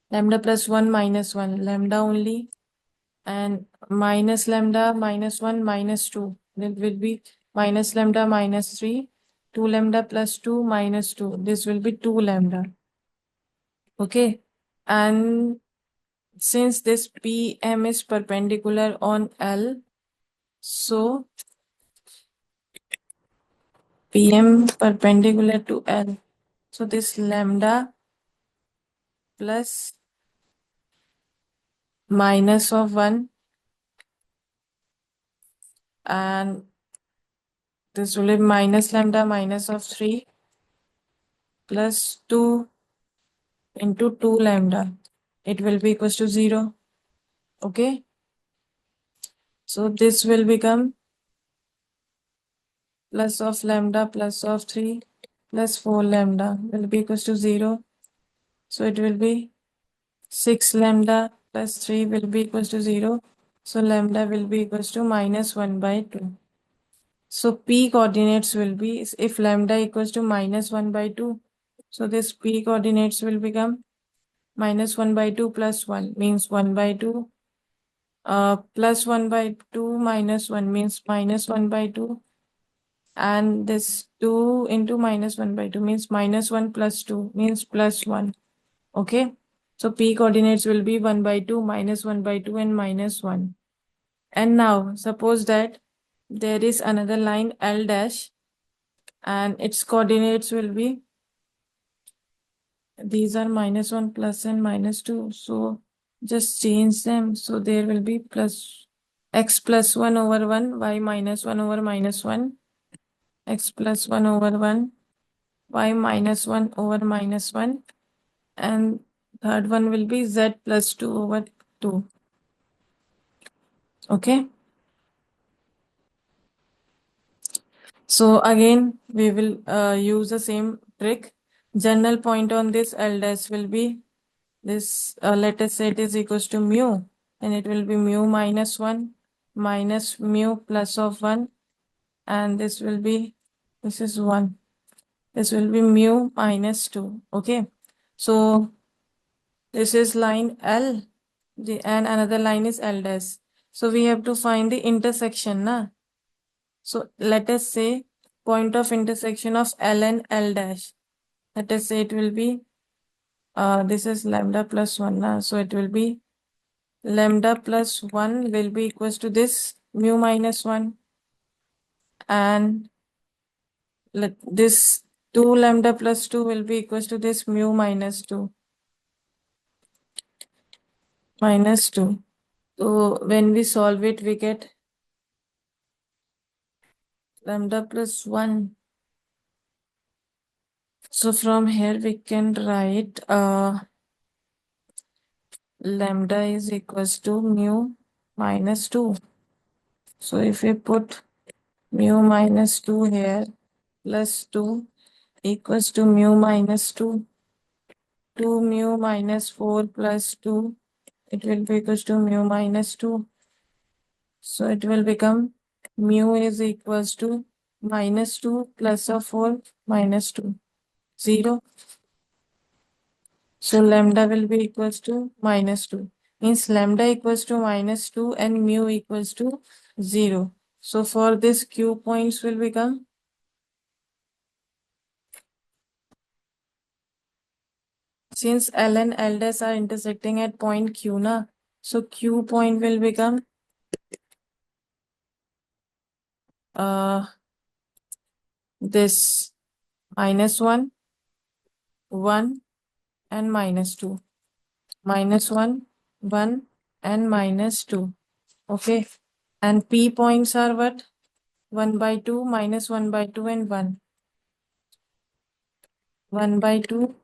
lambda plus 1 minus 1, lambda only, and minus lambda minus 1 minus 2. That will be minus lambda minus 3, 2 lambda plus 2 minus 2. This will be 2 lambda. Okay. And since this PM is perpendicular on L, so PM perpendicular to L. So this lambda plus minus of 1 and this will be minus lambda minus of 3 plus 2 into 2 lambda. It will be equals to 0. Okay. So this will become plus of lambda plus of 3 plus 4 lambda will be equals to 0. So it will be 6 lambda plus 3 will be equals to 0. So lambda will be equals to minus 1 by 2. So P coordinates will be, if lambda equals to minus 1 by 2, so this P coordinates will become minus 1 by 2 plus 1 means 1 by 2. Plus 1 by 2 minus 1 means minus 1 by 2. And this 2 into minus 1 by 2 means minus 1 plus 2 means plus 1. Okay. So P coordinates will be 1 by 2, minus 1 by 2 and minus 1. And now suppose that there is another line L dash and its coordinates will be, these are minus 1 plus and minus 2. So just change them. So there will be plus x plus 1 over 1, y minus 1 over minus 1, x plus 1 over 1, y minus 1 over minus 1, and third one will be z plus 2 over 2. Okay. So again, we will use the same trick. General point on this L dash will be this, let us say it is equals to mu, and it will be mu minus 1 minus mu plus of 1, and this will be, this is 1. This will be mu minus 2. Okay. So this is line L, and another line is L dash. So we have to find the intersection, na? So let us say point of intersection of L and L dash. Let us say it will be, this is lambda plus 1, na? So it will be lambda plus 1 will be equals to this mu minus 1, and let this 2 lambda plus 2 will be equals to this mu minus 2 minus 2. So when we solve it, we get lambda plus 1. So from here we can write lambda is equals to mu minus 2. So if we put mu minus 2 here plus 2 equals to mu minus 2, 2 mu minus 4 plus 2, it will be equals to mu minus 2. So it will become mu is equals to minus 2 plus of 4 minus 2, 0. So lambda will be equals to minus 2. Means lambda equals to minus 2 and mu equals to 0. So for this Q points will become, since L and L dash are intersecting at point Q na, so Q point will become this minus 1, 1 and minus 2. Minus 1, 1 and minus 2. Okay. And P points are what? 1 by 2, minus 1 by 2 and 1. 1 by 2,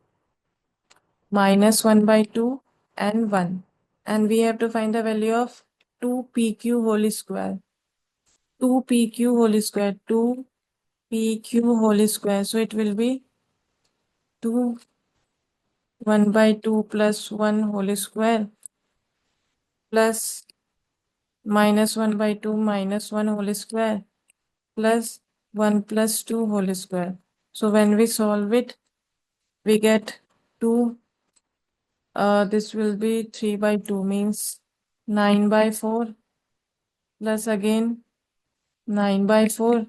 minus 1 by 2 and 1. And we have to find the value of 2pq whole square. 2pq whole square. 2pq whole square. So it will be 2 1 by 2 plus 1 whole square plus minus 1 by 2 minus 1 whole square plus 1 plus 2 whole square. So when we solve it, we get 2. This will be 3 by 2 means 9 by 4 plus again 9 by 4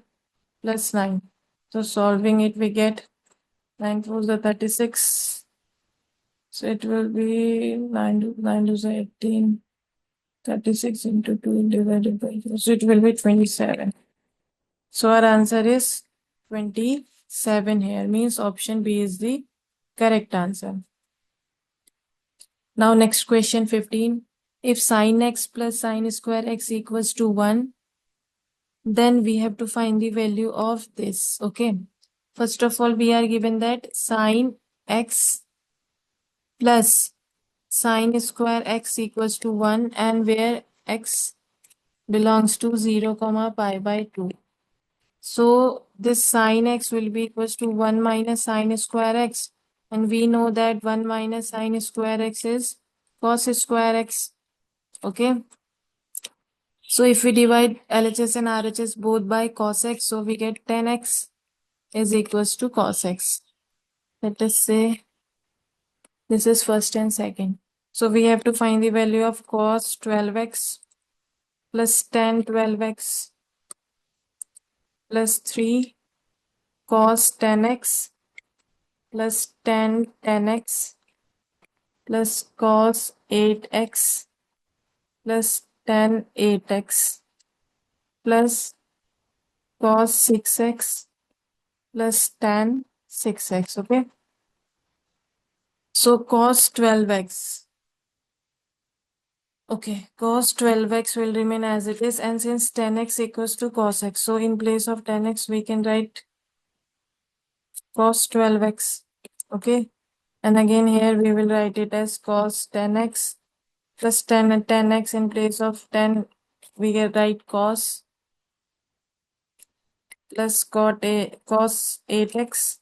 plus 9. So solving it, we get 9 4 is 36. So it will be 9 is 18. 36 into 2 divided by 4. So it will be 27. So our answer is 27 here. Means option B is the correct answer. Now next question 15. If sin x plus sin square x equals to 1, then we have to find the value of this. Okay. First of all, we are given that sin x plus sin square x equals to 1 and where x belongs to 0 comma pi by 2. So this sin x will be equals to 1 minus sin square x, and we know that 1 minus sin square x is cos square x. Okay. So if we divide LHS and RHS both by cos x, so we get 10x is equals to cos x. Let us say this is first and second. So we have to find the value of cos 12x plus tan 12x plus 3 cos 10x plus tan 10x plus cos 8x plus tan 8x plus cos 6x plus tan 6x. Okay. So cos 12x. Okay, cos 12x will remain as it is, and since 10x equals to cos x, so in place of 10x we can write cos 12x. Okay, and again here we will write it as cos 10x plus 10x in place of 10 we can write cos plus cos 8x,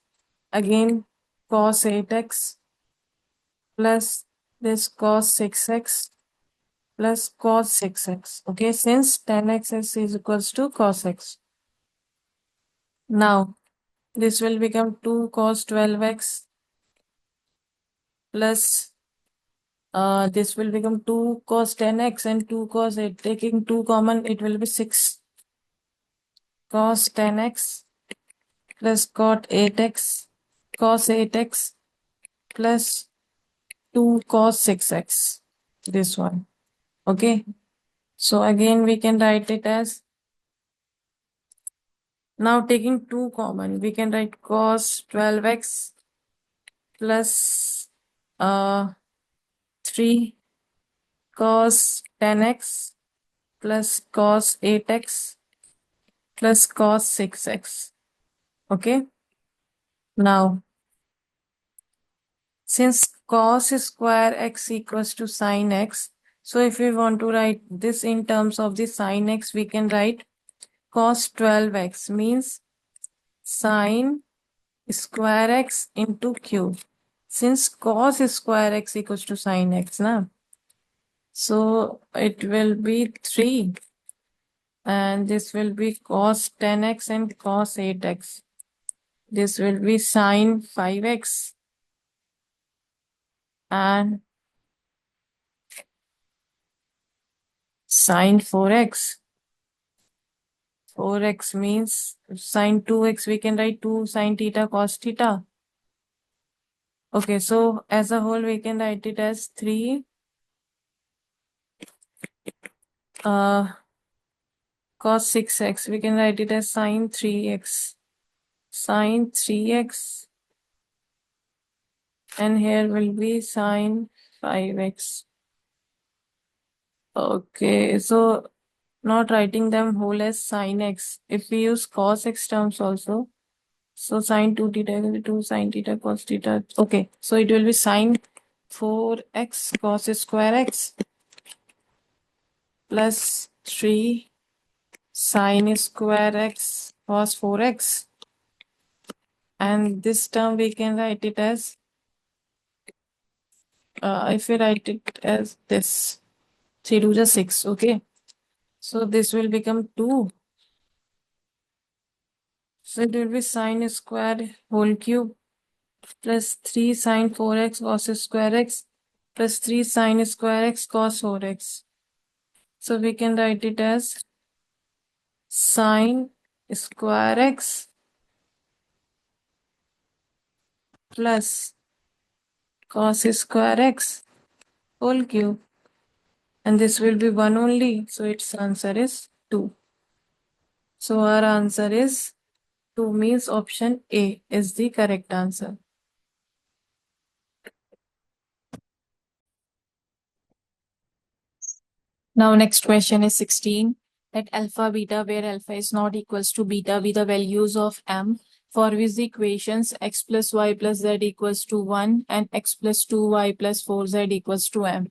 again cos 8x plus this cos 6x plus cos 6x. Okay, since 10x is equals to cos x. Now this will become 2 cos 12x plus this will become 2 cos 10x and 2 cos 8. Taking 2 common, it will be 6 cos 10x plus cot 8x cos 8x plus 2 cos 6x. This one. Okay. So again we can write it as, now taking 2 common, we can write cos 12x plus 3 cos 10x plus cos 8x plus cos 6x. Okay. Now, since cos square x equals to sin x, so if we want to write this in terms of the sin x, we can write cos 12x means sin square x into cube. Since cos square x equals to sin x, na? So it will be 3 and this will be cos 10x and cos 8x. This will be sin 5x and sin 4x. 4x means sin 2x, we can write 2 sin theta cos theta. Okay, so as a whole, we can write it as 3 cos 6x. We can write it as sin 3x. Sin 3x. And here will be sin 5x. Okay, so not writing them whole as sin x. If we use cos x terms also, so sin 2 theta will be 2 sin theta cos theta. Okay, so it will be sin 4x cos square x plus 3 sin square x cos 4x. And this term we can write it as, if we write it as this, 3 to the 6, okay? So this will become 2. So it will be sin square whole cube plus 3 sin 4x cos square x plus 3 sin square x cos 4x. So we can write it as sin square x plus cos square x whole cube. And this will be 1 only. So its answer is 2. So our answer is 2, means option A is the correct answer. Now next question is 16. Let alpha beta, where alpha is not equals to beta, be the values of m, for which the equations x plus y plus z equals to 1 and x plus 2y plus 4z equals to m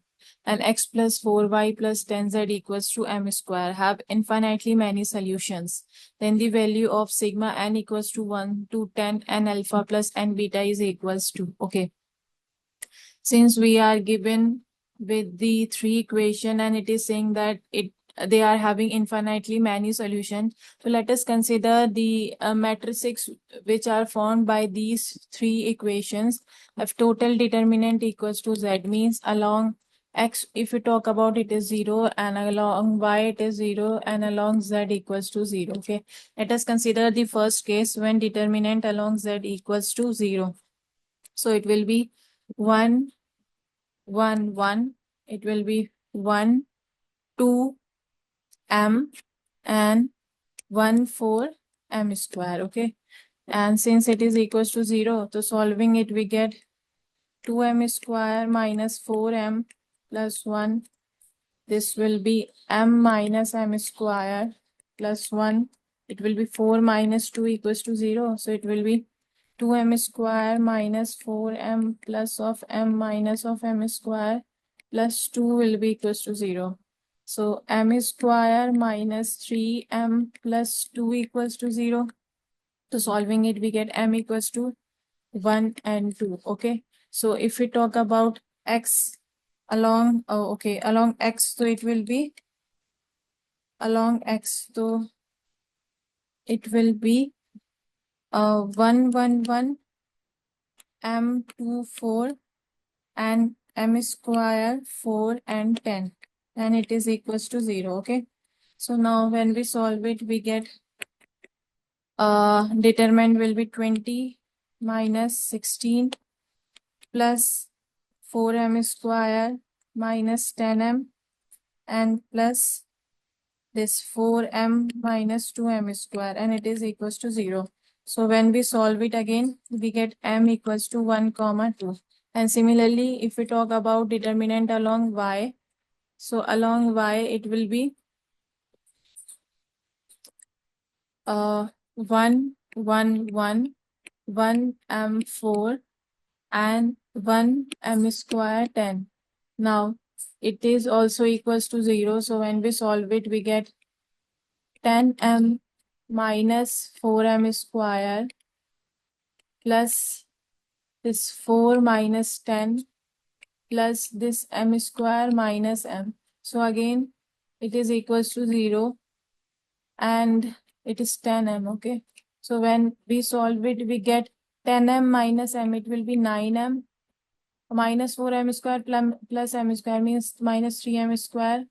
and x plus 4y plus 10z equals to m square have infinitely many solutions. Then the value of sigma n equals to 1 to 10 and alpha plus n beta is equals to. Okay. Since we are given with the 3 equation and it is saying that they are having infinitely many solutions, so let us consider the matrices which are formed by these 3 equations. If total determinant equals to z, means along x, if we talk about, it is 0, and along y it is 0, and along z equals to 0. Okay, let us consider the first case when determinant along z equals to 0. So it will be 1 1 1, it will be 1 2 m and 1 4 m square. Okay, and since it is equals to 0, so solving it we get 2m square minus 4m plus 1. This will be m minus m square plus 1. It will be 4 minus 2 equals to 0, so it will be 2m square minus 4m plus of m minus of m square plus 2 will be equals to 0. So m square minus 3m plus 2 equals to 0. So solving it, we get m equals to 1 and 2. Okay. So if we talk about x along, along x, so it will be along x, so it will be 1 1 1 m 2 4 and m square 4 and 10, and it is equals to 0. Okay, so now when we solve it, we get determinant will be 20 minus 16 plus 4m square minus 10m and plus this 4m minus 2m square, and it is equals to 0. So when we solve it again, we get m equals to 1 comma 2. And similarly, if we talk about determinant along y, so along y it will be 1 1 1 1 m 4 and 1 m square 10. Now it is also equals to 0. So when we solve it, we get 10m minus 4m square plus this 4 minus 10 plus this m square minus m. So again, it is equals to 0 and it is 10m. Okay, so when we solve it, we get 10m minus m, it will be 9m minus 4m square plus m square means minus 3m square,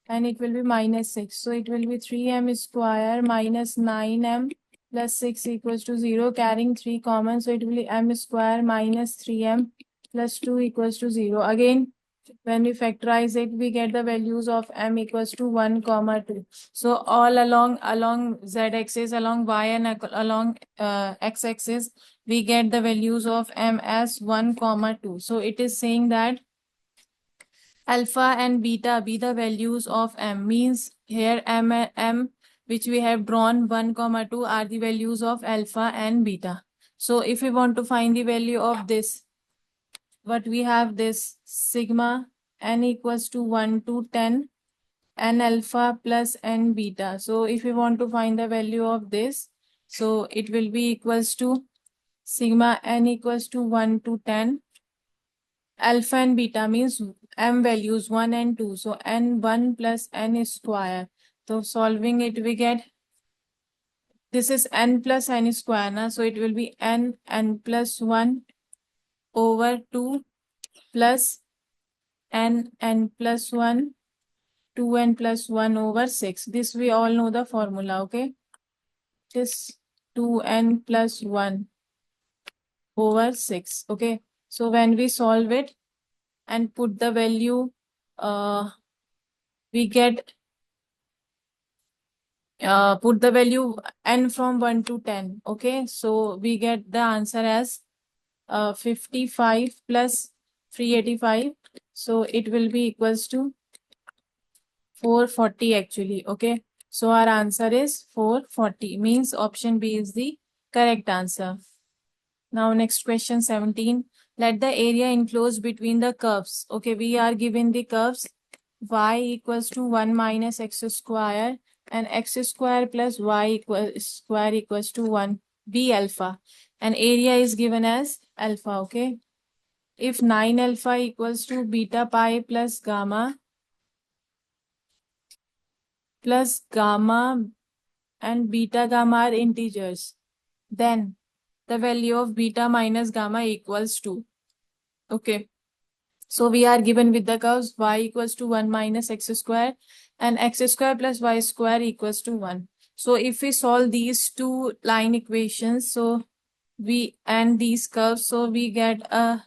and it will be minus 6. So it will be 3m square minus 9m plus 6 equals to 0, carrying 3 common. So it will be m square minus 3m plus 2 equals to 0. Again, when we factorize it, we get the values of m equals to 1 comma 2. So all along z axis, along y and along x axis, we get the values of m as 1 comma 2. So it is saying that alpha and beta be the values of m, means here m which we have drawn 1 comma 2 are the values of alpha and beta. So if we want to find the value of this, what we have this sigma n equals to 1 to 10 n alpha plus n beta. So if we want to find the value of this, so it will be equals to sigma n equals to 1 to 10. Alpha and beta means m values 1 and 2. So n1 plus n square. So solving it, we get this is n plus n square. Na? So it will be n plus 1 over 2 plus n plus 1, 2n plus 1 over 6. This we all know the formula, okay? This 2n plus 1 over 6, okay? So when we solve it and put the value, we get, put the value n from 1 to 10, okay? So we get the answer as 55 plus 385. So it will be equals to 440 actually, okay? So our answer is 440, means option B is the correct answer. Now next question 17. Let the area enclosed between the curves. Okay, we are given the curves y equals to 1 minus x square and x square plus y square equals to 1 b alpha. And area is given as alpha, okay? If 9 alpha equals to beta pi plus gamma and beta gamma are integers, then the value of beta minus gamma equals to, okay? So we are given with the curves y equals to 1 minus x square and x square plus y square equals to 1. So if we solve these two line equations, so we and these curves, so we get a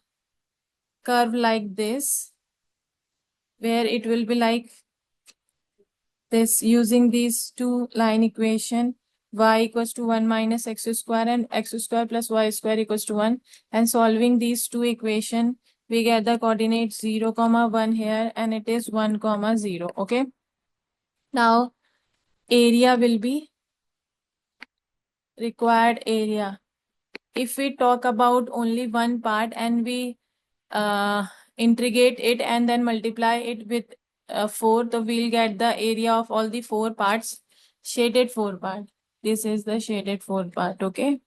curve like this, where it will be like this, using these two line equation, y equals to 1 minus x square and x square plus y square equals to 1, and solving these two equation, we get the coordinate 0, 1 here, and it is 1, 0, okay? Now, area will be required area. If we talk about only one part and we integrate it and then multiply it with 4, so we'll get the area of all the 4 parts, shaded 4 part. This is the shaded 4 part, okay?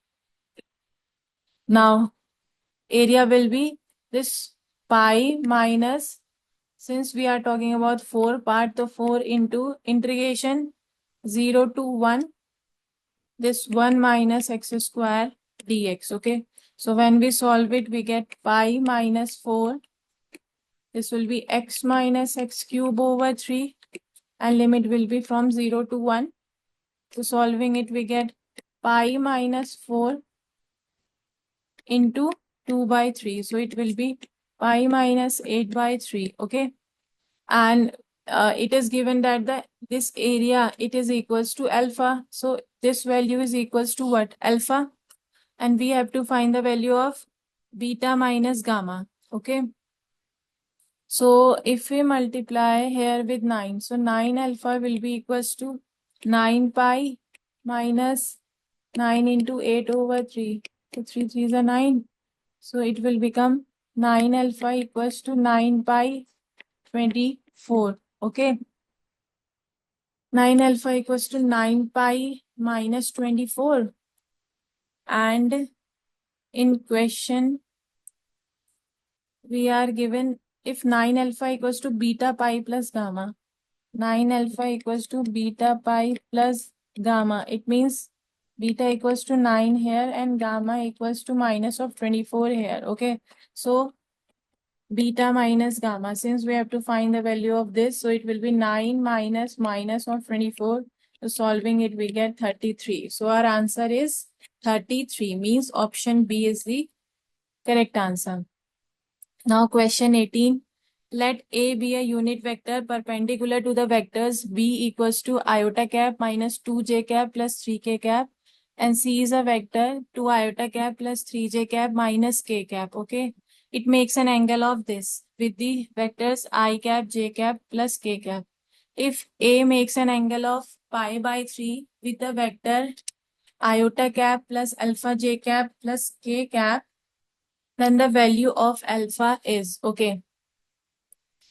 Now, area will be this pi minus, since we are talking about 4 part, so 4 into integration 0 to 1, this 1 minus x square dx, okay? So when we solve it, we get pi minus 4. This will be x minus x cube over 3, and limit will be from 0 to 1. So solving it, we get pi minus 4 into 2 by 3. So it will be pi minus 8 by 3, okay? And it is given that this area, it is equals to alpha. So this value is equals to what? Alpha. And we have to find the value of beta minus gamma, okay? So if we multiply here with 9, so 9 alpha will be equals to 9 pi minus 9 into 8 over 3. So 3 3s are 9. So it will become 9 alpha equals to 9 pi 24. Okay. 9 alpha equals to 9 pi minus 24. And in question, we are given if 9 alpha equals to beta pi plus gamma. 9 alpha equals to beta pi plus gamma. It means beta equals to 9 here and gamma equals to minus of 24 here. Okay. So beta minus gamma. Since we have to find the value of this, so it will be 9 minus of 24. So solving it, we get 33. So our answer is 33, means option B is the correct answer. Now question 18. Let A be a unit vector perpendicular to the vectors B equals to iota cap minus 2j cap plus 3k cap, and C is a vector 2 iota cap plus 3j cap minus k cap. Okay. It makes an angle of this with the vectors I cap, j cap plus k cap. If A makes an angle of pi by 3 with the vector iota cap plus alpha j cap plus k cap, then the value of alpha is. Okay.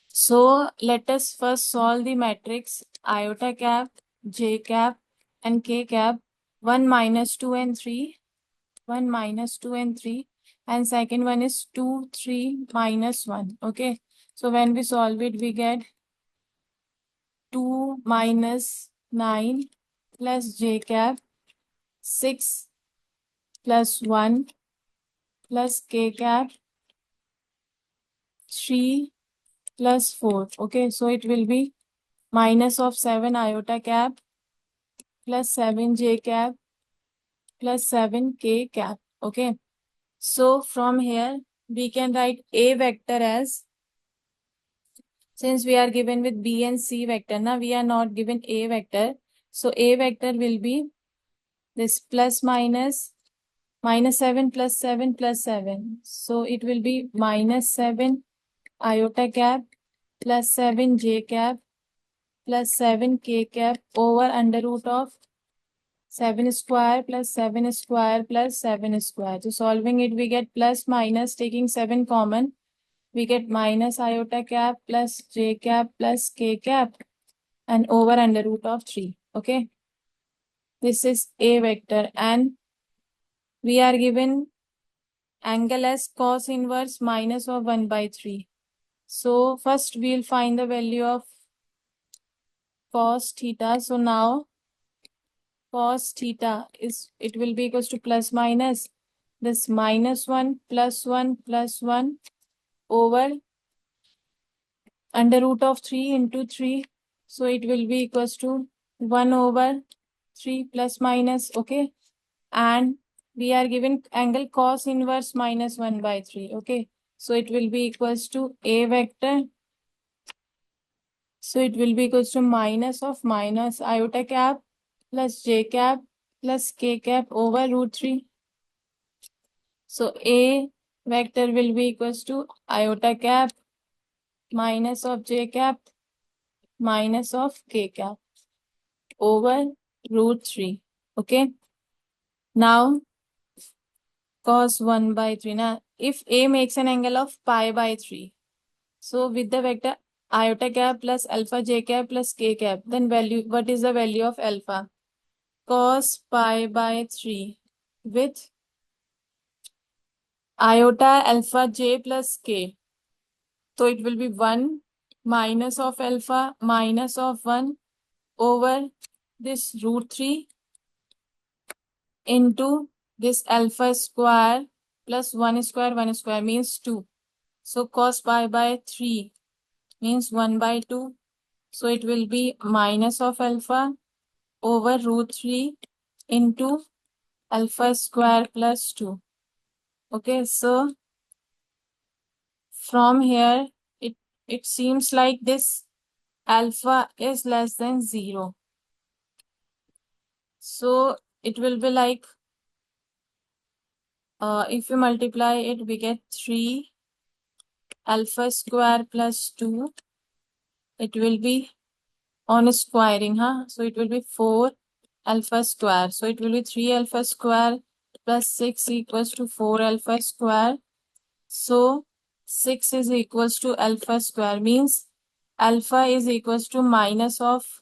So let us first solve the matrix iota cap, j cap, and k cap. 1 minus 2 and 3. 1 minus 2 and 3. And second one is 2, 3 minus 1. Okay. So when we solve it, we get 2 minus 9 plus j cap, 6 plus 1 plus k cap, 3 plus 4. Okay, so it will be minus of 7 iota cap plus 7 j cap plus 7 k cap. Okay, so from here we can write a vector as, since we are given with b and c vector, now we are not given a vector. So a vector will be this plus minus 7 plus 7 plus 7. So it will be minus 7 iota cap plus 7 j cap plus 7 k cap over under root of 7 square plus 7 square plus 7 square. So solving it, we get plus minus, taking 7 common, we get minus iota cap plus j cap plus k cap and over under root of 3. Okay. This is a vector and we are given angle as cos inverse minus of 1 by 3. So first we'll find the value of cos theta. So now cos theta is, it will be equals to plus minus this minus 1 plus 1 plus 1 over under root of 3 into 3. So it will be equals to 1 over 3 plus minus. Okay. And we are given angle cos inverse minus 1 by 3. Okay. So it will be equals to a vector. So it will be equals to minus of minus iota cap plus j cap plus k cap over root 3. So a vector will be equals to iota cap minus of j cap minus of k cap over root 3. Okay. Now cos 1 by 3. Now if a makes an angle of pi by 3. So with the vector iota cap plus alpha j cap plus k cap, then value, what is the value of alpha? Cos pi by 3 with iota alpha j plus k. So it will be 1 minus of alpha minus of 1 over this root 3 into this alpha square plus 1 square means 2. So cos pi by 3 means 1 by 2. So it will be minus of alpha over root 3 into alpha square plus 2. Okay, so from here it seems like this alpha is less than 0. So it will be like if we multiply it, we get 3 alpha square plus 2. It will be on squaring, huh? So it will be 4 alpha square. So it will be 3 alpha square plus 6 equals to 4 alpha square. So 6 is equals to alpha square, means alpha is equals to minus of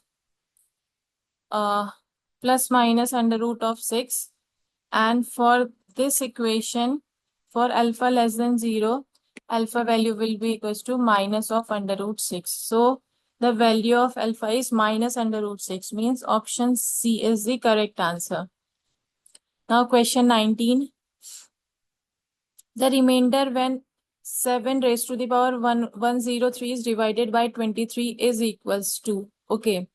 plus minus under root of 6. And for this equation, for alpha less than 0, alpha value will be equals to minus of under root 6. So the value of alpha is minus under root 6, means option C is the correct answer. Now question 19. The remainder when 7 raised to the power 103 is divided by 23 is equals to. Okay.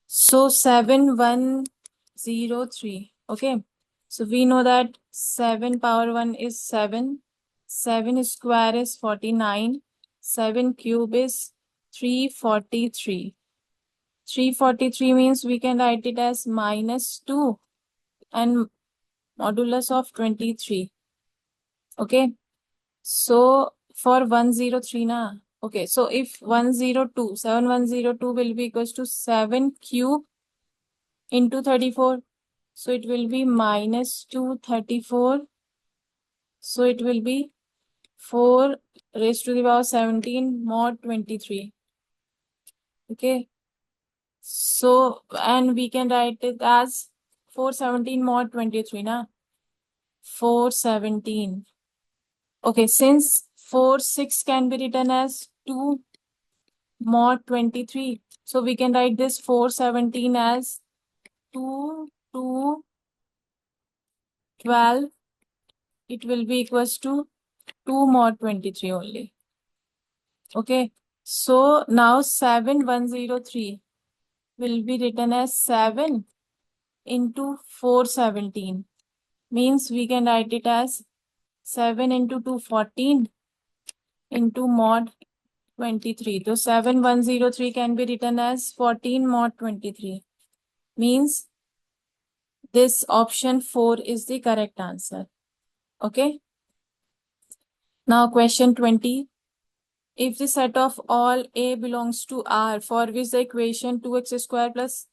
So 7103. Okay. So we know that 7 power 1 is 7. 7 square is 49. 7 cube is 343. 343 means we can write it as minus 2 and modulus of 23. Okay. So for 103 na. Okay. So if 102, 7102 will be equals to 7 cube into 34. So it will be minus 234 So it will be 4 raised to the power 17 mod 23. Okay. So, and we can write it as 417 mod 23, na? 417. Okay, since 6 can be written as 2 mod 23. So we can write this 417 as 2, 2, 12. It will be equals to 2 mod 23 only. Okay. So now 7103 will be written as 7 into 417. Means we can write it as 7 into 2, 14 into mod 23. So 7103 can be written as 14 mod 23. Means this option 4 is the correct answer. Okay. Now question 20. If the set of all A belongs to R, for which the equation 2x square plus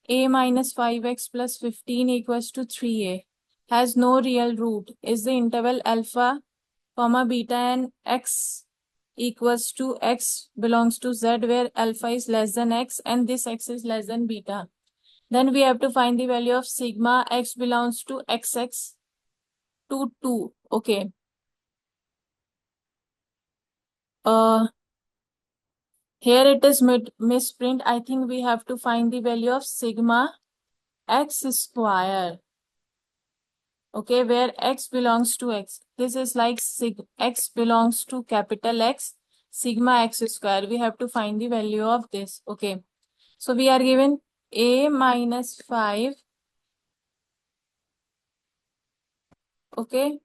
A minus 5x plus 15 equals to 3A has no real root, is the interval alpha, comma, beta and x equals to x belongs to Z, where alpha is less than x and this x is less than beta. Then we have to find the value of sigma x belongs to xx to 2. Okay. Here it is misprint. I think we have to find the value of sigma x square. Okay, where x belongs to x. This is like x belongs to capital X, sigma x square. We have to find the value of this. Okay. So we are given A minus 5. Okay.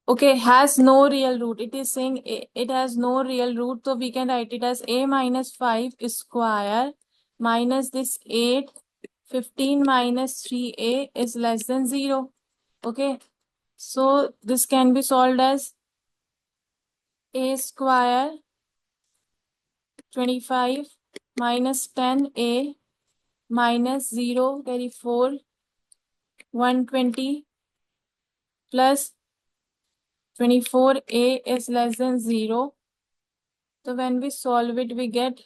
Okay, has no real root. It is saying it has no real root. So we can write it as A minus 5 square minus this 8. 15 minus 3A is less than 0. Okay. So this can be solved as A square 25 minus 10A minus 0, 34, 120 plus 24A is less than 0. So when we solve it, we get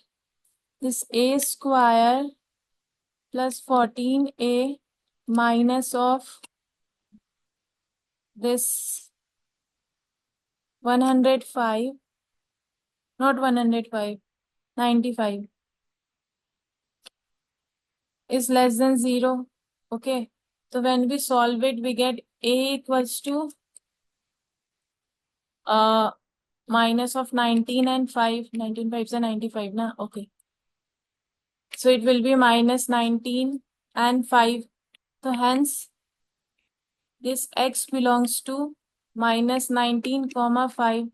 this A square plus 14A minus of this 105, not 105, 95 is less than 0. Okay. So when we solve it, we get A equals to minus of 19 and 5. 19 5s are 95, na? Okay. So it will be minus 19 and 5. So hence, this x belongs to minus 19 comma 5.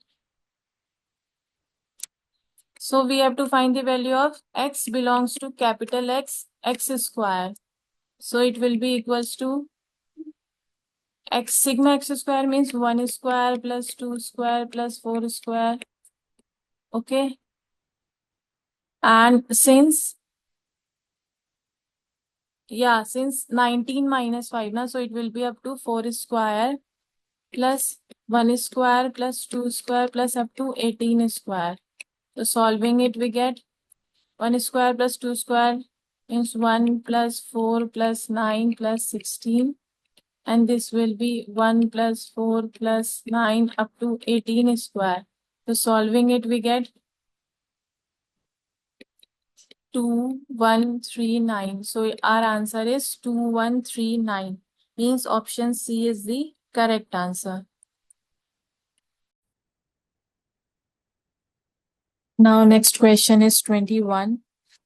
So we have to find the value of x belongs to capital X, x square. So it will be equals to x sigma x square means 1 square plus 2 square plus 4 square. Okay. And since 19 minus 5, na, so it will be up to 4 square plus 1 square plus 2 square plus up to 18 square. So solving it, we get 1 square plus 2 square means 1 plus 4 plus 9 plus 16. And this will be 1 plus 4 plus 9 up to 18 square. So solving it, we get 2139. So our answer is 2139. Means option C is the correct answer. Now next question is 21.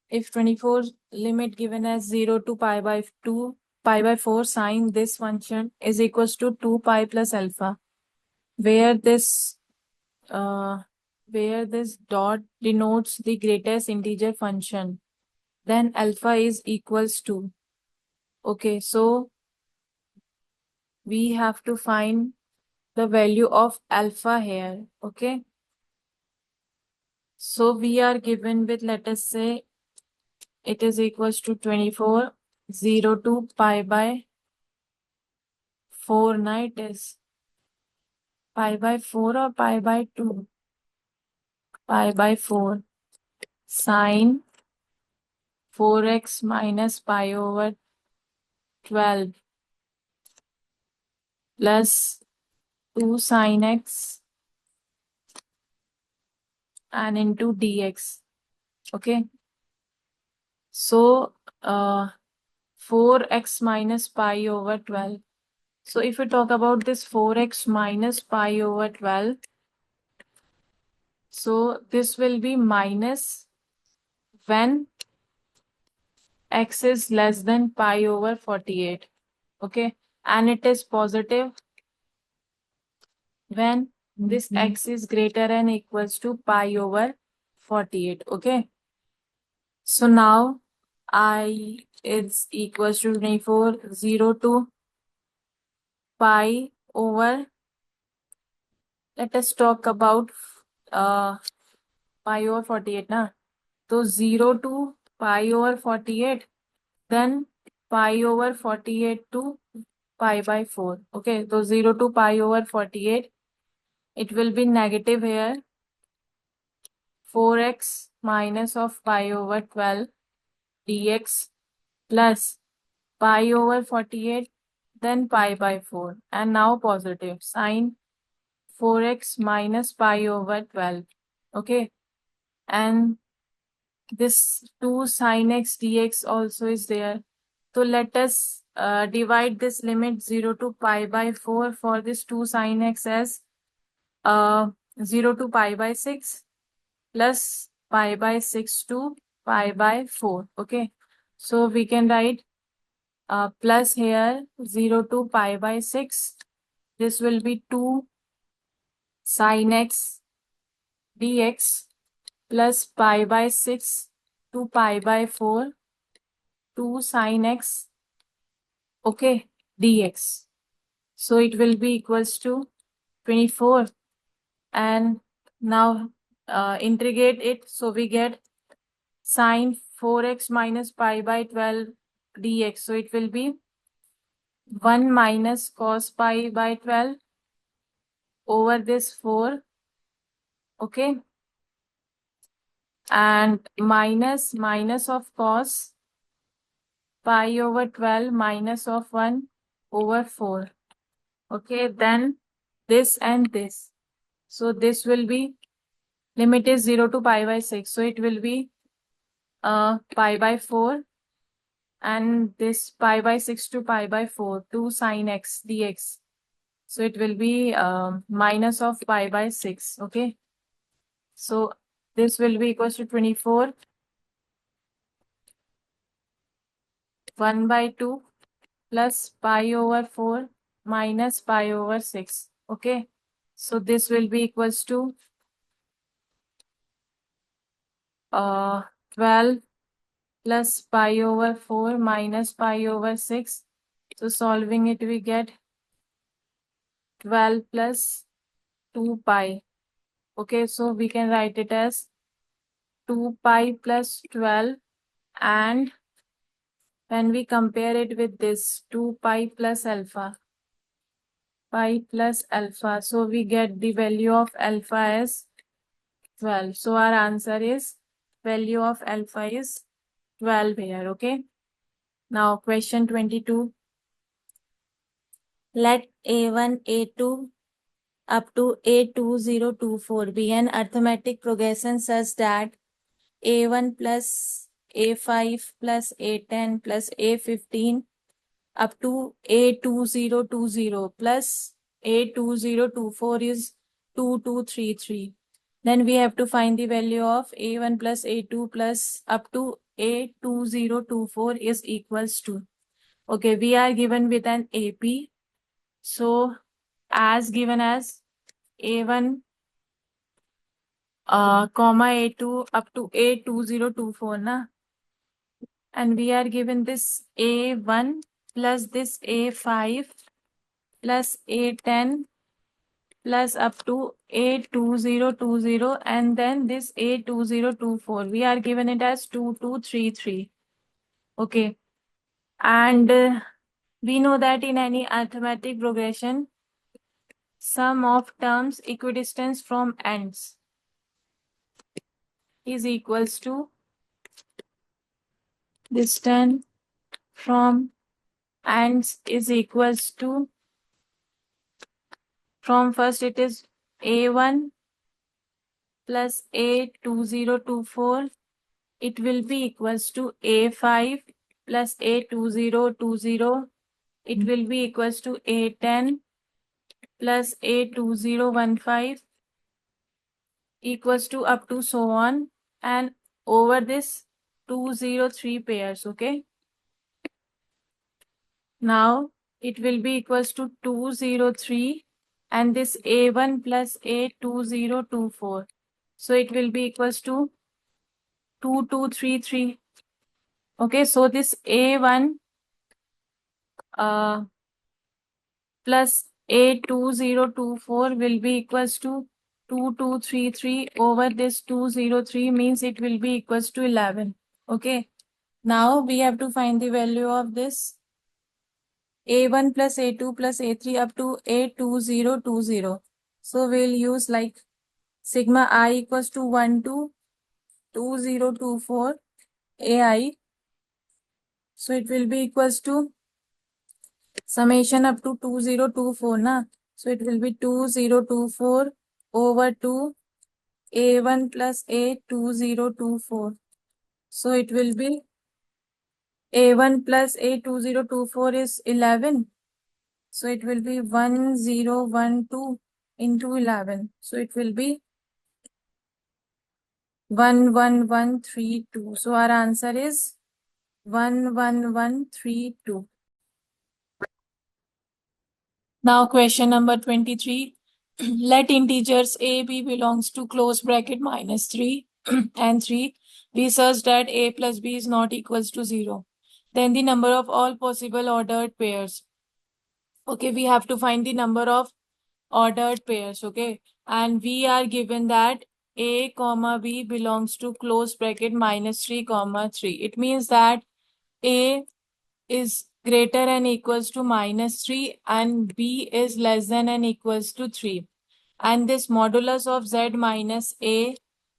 If 24 limit given as 0 to pi by 2, pi by 4 sine this function is equals to 2 pi plus alpha, where this dot denotes the greatest integer function, then alpha is equals to. Okay, so we have to find the value of alpha here. Okay, so we are given with, let us say, it is equals to 24, 0 to pi by 4 na, it is pi by 4 or pi by 2? Pi by 4. Sine 4x minus pi over 12 plus 2 sine x and into dx. Okay. So 4x minus pi over 12. So if we talk about this 4x minus pi over 12, so this will be minus when x is less than pi over 48. Okay. And it is positive when this x is greater than equals to pi over 48. Okay. So now I is equals to 24, 0 to pi over, let us talk about pi over 48 na. So 0 to pi over 48, then pi over 48 to pi by 4. Okay, so 0 to pi over 48, it will be negative here. 4x minus of pi over 12 dx plus pi over 48, then pi by 4. And now positive sine 4x minus pi over 12. Okay, and this 2 sine x dx also is there. So let us divide this limit 0 to pi by 4 for this 2 sine x as 0 to pi by 6 plus pi by 6 to pi by 4. Okay, so we can write plus here 0 to pi by 6. This will be 2 sine x dx plus pi by 6 to pi by 4, 2 sine x, okay, dx. So it will be equals to 24. And now integrate it. So we get sine 4x minus pi by 12 dx. So it will be 1 minus cos pi by 12 over this 4. Okay. And minus of cos pi over 12 minus of 1 over 4. Okay, then this and this. So this will be, limit is 0 to pi by 6. So it will be pi by 4. And this pi by 6 to pi by 4, 2 sine x dx. So it will be minus of pi by 6. Okay. So this will be equals to 24. 1 by 2 plus pi over 4 minus pi over 6. Okay. So this will be equals to 12 plus pi over 4 minus pi over 6. So solving it, we get 12 plus 2 pi. Okay, so we can write it as 2 pi plus 12, and when we compare it with this 2 pi plus alpha, so we get the value of alpha as 12. So our answer is, value of alpha is 12 here. Okay. Now question 22. Let A1, A2 up to A2024 be an arithmetic progression such that A1 plus A5 plus A10 plus A15 up to A2020 plus A2024 is 2233. Then we have to find the value of A1 plus A2 plus up to A2024 is equals to. Okay, we are given with an AP. So as given as A1 comma A2 up to A2024 na, and we are given this A1 plus this A5 plus A10 plus up to A2020 and then this A2024. We are given it as 2233. Okay. And We know that in any arithmetic progression, sum of terms equidistant from ends is equals to distance from ends is equals to, from first it is A1 plus A2024. It will be equals to A5 plus A2020. It will be equals to A10 plus A2015 equals to up to so on, and over this 203 pairs. Okay. Now it will be equals to 203 and this A1 plus A2024. So it will be equals to 2233. Okay, so this A1 plus A2024 will be equals to 2233 over this 203, means it will be equals to 11. Okay, now we have to find the value of this A1 plus A2 plus A3 up to A2020. So we'll use like sigma I equals to 1 to 2024 AI. So it will be equals to summation up to 2024 na. So it will be 2024 over 2 A1 plus A2024. So it will be A1 plus A2024 is 11. So it will be 1012 into 11. So it will be 11132. So our answer is 11132. Now question number 23. Let integers a, b belongs to close bracket minus 3 and 3 be such that a plus b is not equals to 0. Then the number of all possible ordered pairs. Okay, we have to find the number of ordered pairs. Okay, and we are given that a comma b belongs to close bracket minus 3 comma 3. It means that a is greater than equals to minus 3 and b is less than and equals to 3. And this modulus of z minus a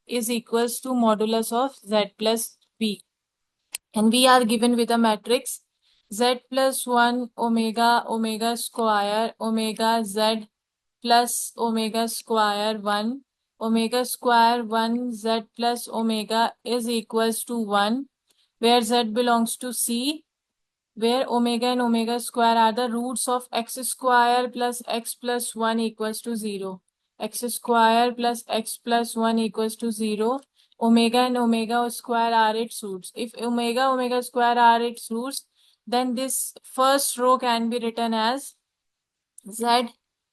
is equals to modulus of z plus b. And we are given with a matrix z plus 1 omega omega square omega z plus omega square 1 omega square 1 z plus omega is equals to 1, where z belongs to C, where omega and omega square are the roots of x square plus x plus 1 equals to 0. X square plus x plus 1 equals to 0. Omega and omega square are its roots. If omega square are its roots, then this first row can be written as z,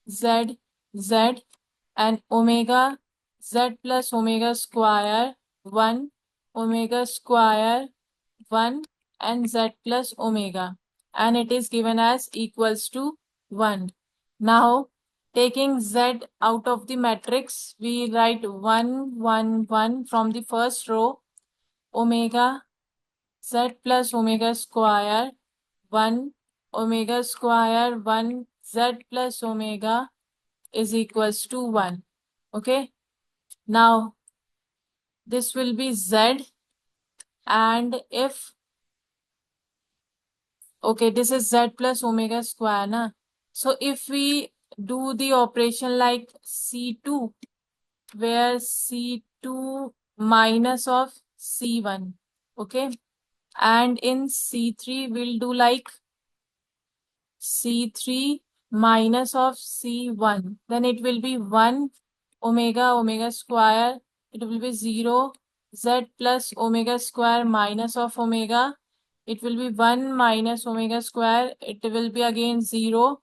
z, z, and omega z plus omega square 1, omega square 1, and z plus omega, and it is given as equals to 1. Now taking z out of the matrix, we write 1 1 1 from the first row. Omega z plus omega square 1 omega square 1 z plus omega is equals to 1. Okay, now this will be z, and if okay, this is z plus omega square na. So if we do the operation like C2, where C2 minus of C1, okay, and in C3 we'll do like C3 minus of C1, then it will be 1 omega omega square, it will be 0 z plus omega square minus of omega, it will be 1 minus omega square, it will be again 0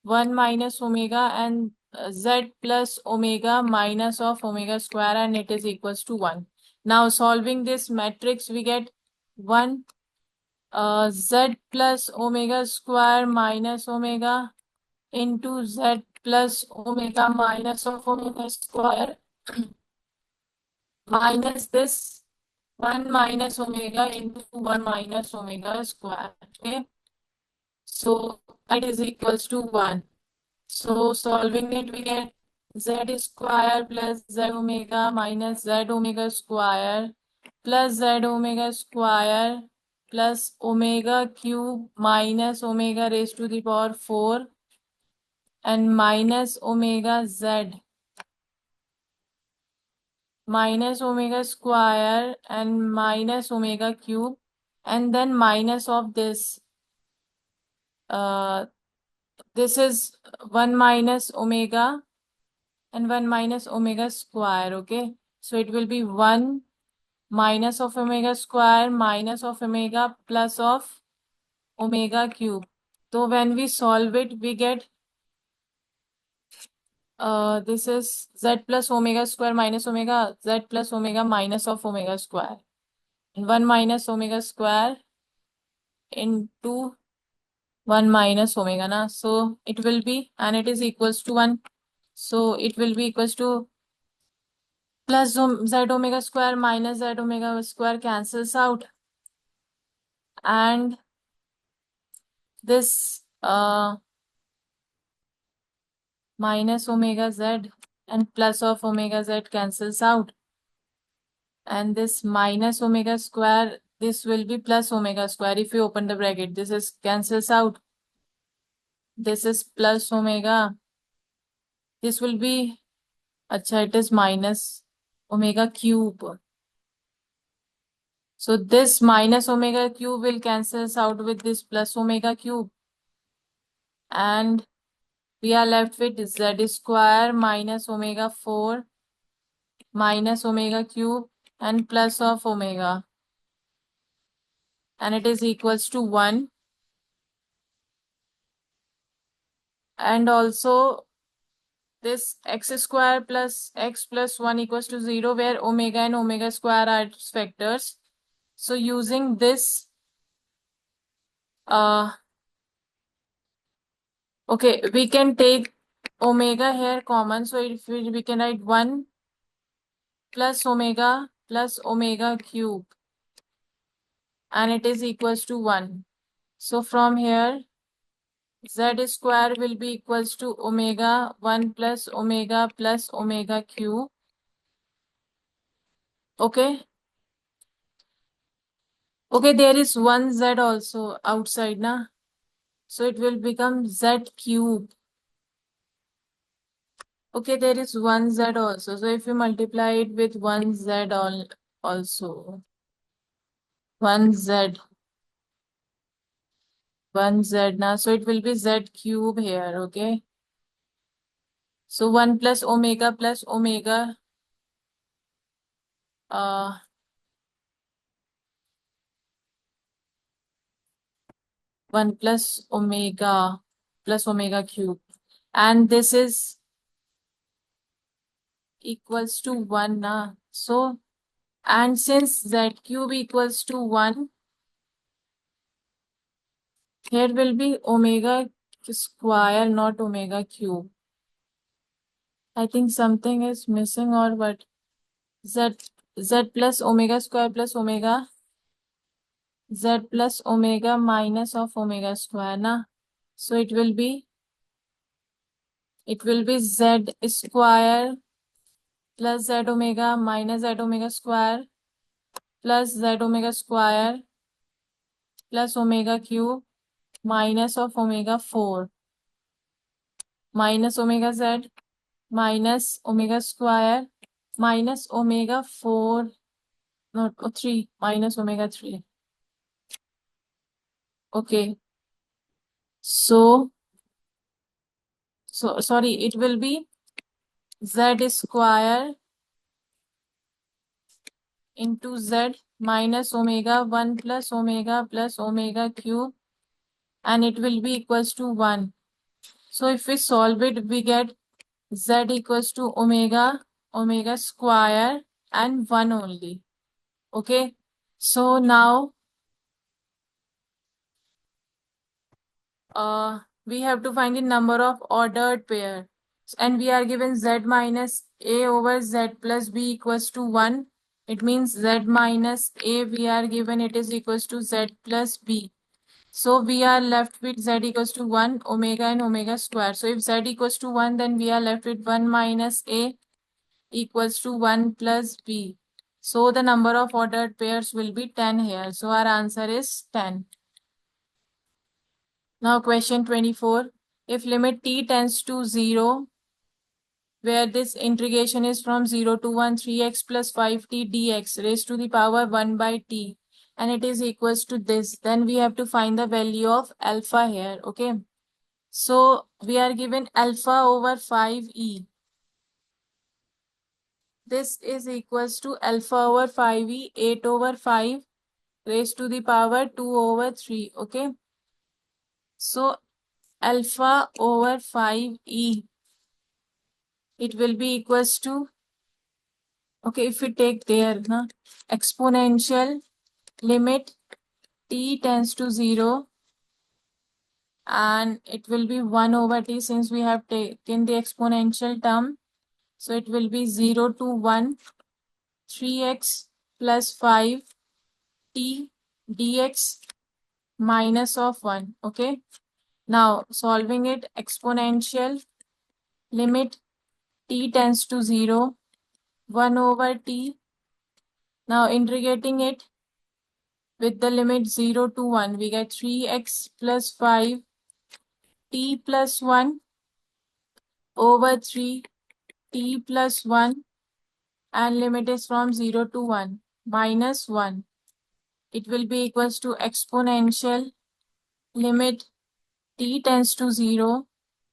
1 minus omega, and z plus omega minus of omega square, and it is equals to 1. Now solving this matrix, we get 1 z plus omega square minus omega into z plus omega minus of omega square minus this 1 minus omega into 1 minus omega square. Okay. So that is equals to 1. So solving it, we get z square plus z omega minus z omega square plus z omega square plus omega cube minus omega raised to the power 4 and minus omega z minus omega square and minus omega cube and then minus of this. This is 1 minus omega and 1 minus omega square. Okay, so it will be 1 minus of omega square minus of omega plus of omega cube. So when we solve it, we get this is z plus omega square minus omega, z plus omega minus of omega square. And 1 minus omega square into 1 minus omega na. So it will be, and it is equals to 1. So it will be equals to plus z omega square minus z omega square cancels out. And this minus omega z and plus of omega z cancels out. And this minus omega square, this will be plus omega square. If you open the bracket, this is cancels out. This is plus omega. This will be, acha, it is minus omega cube. So this minus omega cube will cancels out with this plus omega cube. And we are left with z square minus omega 4 minus omega cube and plus of omega. And it is equals to 1. And also this x square plus x plus 1 equals to 0, where omega and omega square are its factors. So using this, okay, we can take omega here common. So if we can write 1 plus omega cube, and it is equals to 1. So from here, z square will be equals to omega 1 plus omega cube. Okay. Okay, there is one z also outside, na? So it will become z cube. Okay, there is one z also. So if you multiply it with one z also, one z na. So it will be z cube here. Okay. So 1 plus omega 1 plus omega cube, and this is equals to 1 na. So, and since z cube equals to 1, here will be omega square, not omega cube. I think something is missing, or what? Z plus omega square plus omega, z plus omega minus of omega square na. So it will be z square plus z omega minus z omega square plus z omega square plus omega cube minus of omega 4 minus omega z minus omega square minus omega 4, not 3, minus omega 3. Okay. So sorry, it will be z square into z minus omega 1 plus omega cube, and it will be equals to 1. So if we solve it, we get z equals to omega square and 1 only. Okay. So now we have to find the number of ordered pair, and we are given z minus a over z plus b equals to 1. It means z minus a we are given, it is equals to z plus b. So we are left with z equals to 1 omega and omega square. So if z equals to 1, then we are left with 1 minus a equals to 1 plus b. So the number of ordered pairs will be 10 here. So our answer is 10. Now question 24. If limit t tends to 0, where this integration is from 0 to 1, 3x plus 5t dx raised to the power 1 by t, and it is equals to this, then we have to find the value of alpha here. Okay. So we are given alpha over 5e. This is equals to alpha over 5e, 8 over 5 raised to the power 2 over 3. Okay. So alpha over 5e, it will be equals to, okay, if we take there, exponential limit t tends to 0, and it will be 1 over t since we have taken the exponential term. So it will be 0 to 1, 3x plus 5 t dx minus of 1. Okay. Now solving it, exponential limit t tends to 0, 1 over t. Now integrating it with the limit 0 to 1, we get 3x plus 5 t plus 1 over 3 t plus 1, and limit is from 0 to 1 minus 1. It will be equals to exponential limit t tends to 0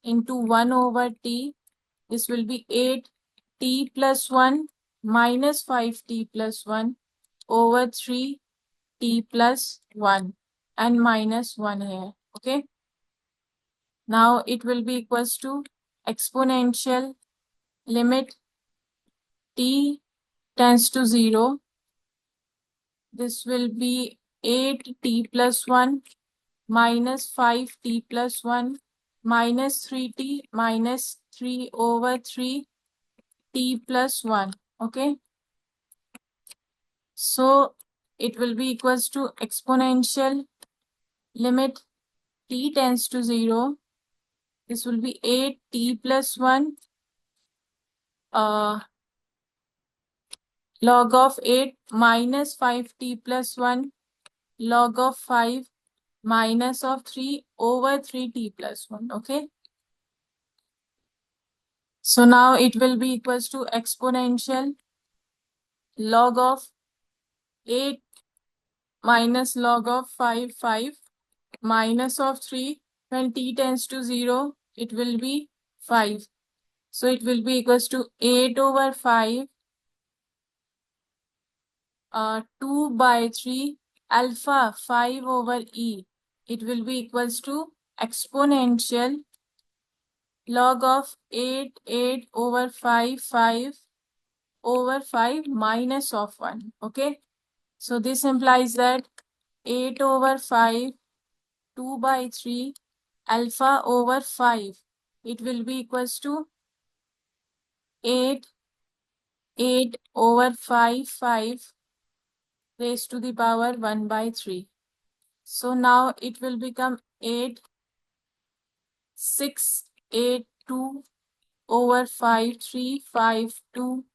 into 1 over t. This will be 8t plus 1 minus 5t plus 1 over 3t plus 1 and minus 1 here. Okay. Now it will be equals to exponential limit t tends to 0. This will be 8t plus 1 minus 5t plus 1 minus 3t minus 3 over 3t plus 1. Okay. So it will be equals to exponential limit t tends to 0. This will be 8t plus 1 log of 8 minus 5t plus 1 log of 5 minus of 3 over 3t plus 1. Okay. So now it will be equals to exponential log of 8 minus log of 5 minus of 3. When t tends to 0, it will be 5. So it will be equals to 8 over 5, 2 by 3 alpha 5 over e. It will be equals to exponential log of 8 over 5 over 5 minus of 1. Okay. So this implies that 8 over 5, 2 by 3 alpha over 5. It will be equals to 8 over 5 raised to the power 1 by 3. So now it will become 8 6 8 2 over 5 2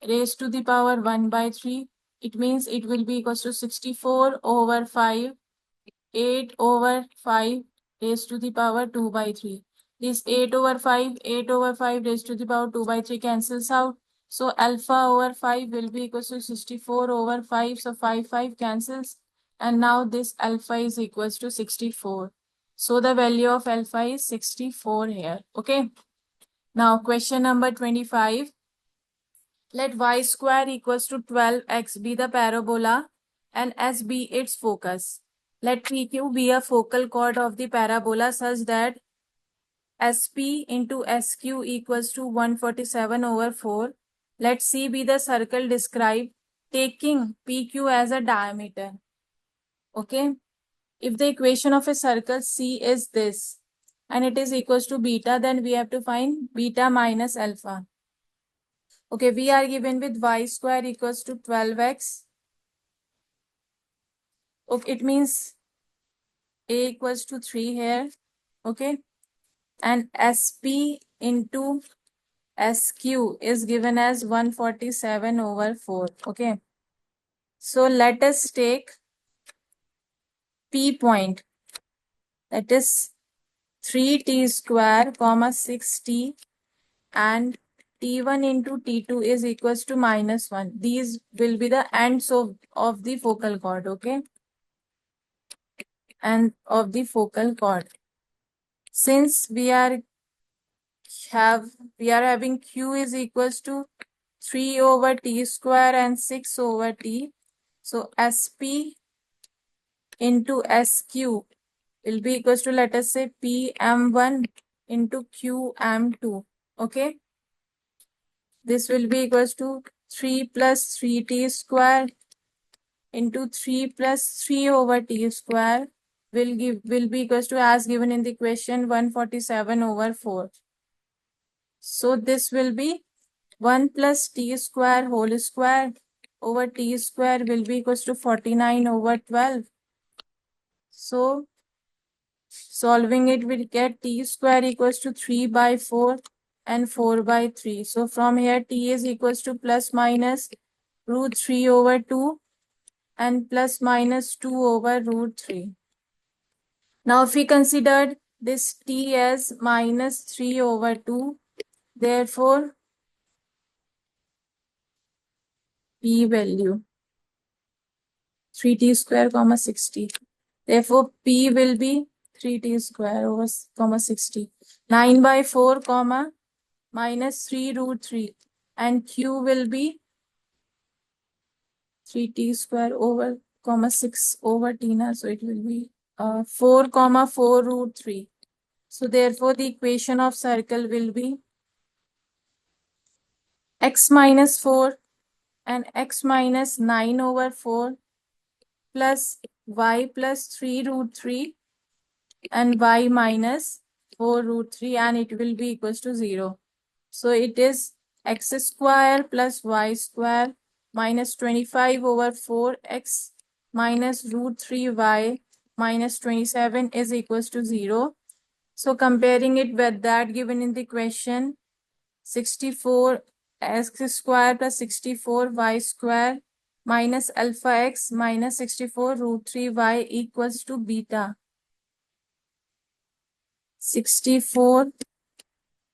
raised to the power 1 by 3. It means it will be equals to 64 over 5, 8 over 5 raised to the power 2 by 3. This 8 over 5 raised to the power 2 by 3 cancels out. So alpha over 5 will be equals to 64 over 5. So 5 cancels. And now this alpha is equals to 64. So the value of alpha is 64 here. Okay. Now question number 25. Let y square equals to 12x be the parabola and S be its focus. Let PQ be a focal chord of the parabola such that SP into SQ equals to 147 over 4. Let C be the circle described taking PQ as a diameter. Okay. If the equation of a circle C is this and it is equals to beta, then we have to find beta minus alpha. Okay, we are given with y square equals to 12x. Okay, it means A equals to 3 here, okay, and SP into SQ is given as 147/4, okay. So let us take P point, that is 3t square comma 6t, and T1 into T2 is equals to -1. These will be the ends of the focal chord, okay, and of the focal chord. Since we are having Q is equals to 3/t square and 6/t. So SP into SQ will be equals to, let us say, PM1 into QM2. Okay. This will be equals to 3 plus 3t square into 3 plus 3/t square will be equals to, as given in the question, 147/4. So this will be 1 plus t square whole square over t square will be equals to 49/12. So solving it, we get t square equals to 3/4 and 4/3. So from here t is equals to plus minus √3/2 and plus minus 2/√3. Now if we considered this t as minus 3/2, therefore p value 3t square comma 60. Therefore p will be 3t square over comma 60. 9/4 comma minus 3√3, and q will be 3t square over comma 6/t na, so it will be 4 comma 4√3. So therefore the equation of circle will be x minus 4 and x minus 9/4 plus y plus 3√3 and y minus 4√3, and it will be equals to 0. So it is x square plus y square minus 25/4x minus √3y minus 27 is equals to 0. So comparing it with that given in the question, 64 x square plus 64 y square minus alpha x minus 64 √3y equals to beta. 64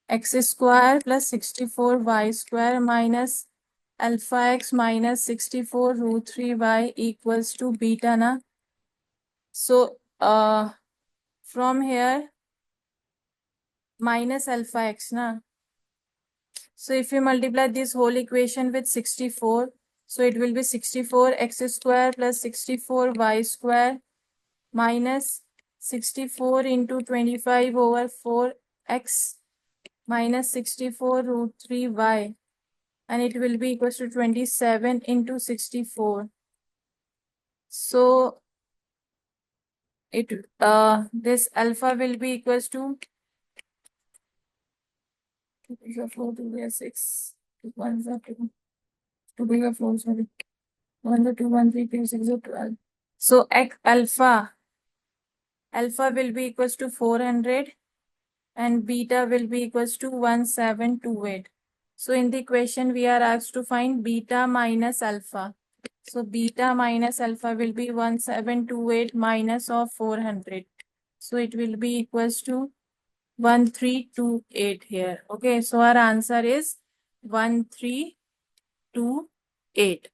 x square plus 64 y square minus alpha x minus 64 √3y equals to beta na. So from here minus alpha x na. So if you multiply this whole equation with 64, so it will be 64 x square plus 64 y square minus 64 into 25/4 x minus 64 √3y, and it will be equals to 27 into 64. So it this alpha will be equals to 4 to 6 1 2 2 4 sorry 1 2 1 3 2 6 12. So alpha will be equals to 400 and beta will be equals to 1728. So in the equation we are asked to find beta minus alpha. So beta minus alpha will be 1728 minus of 400. So it will be equals to 1328 here. Okay, so our answer is 1328.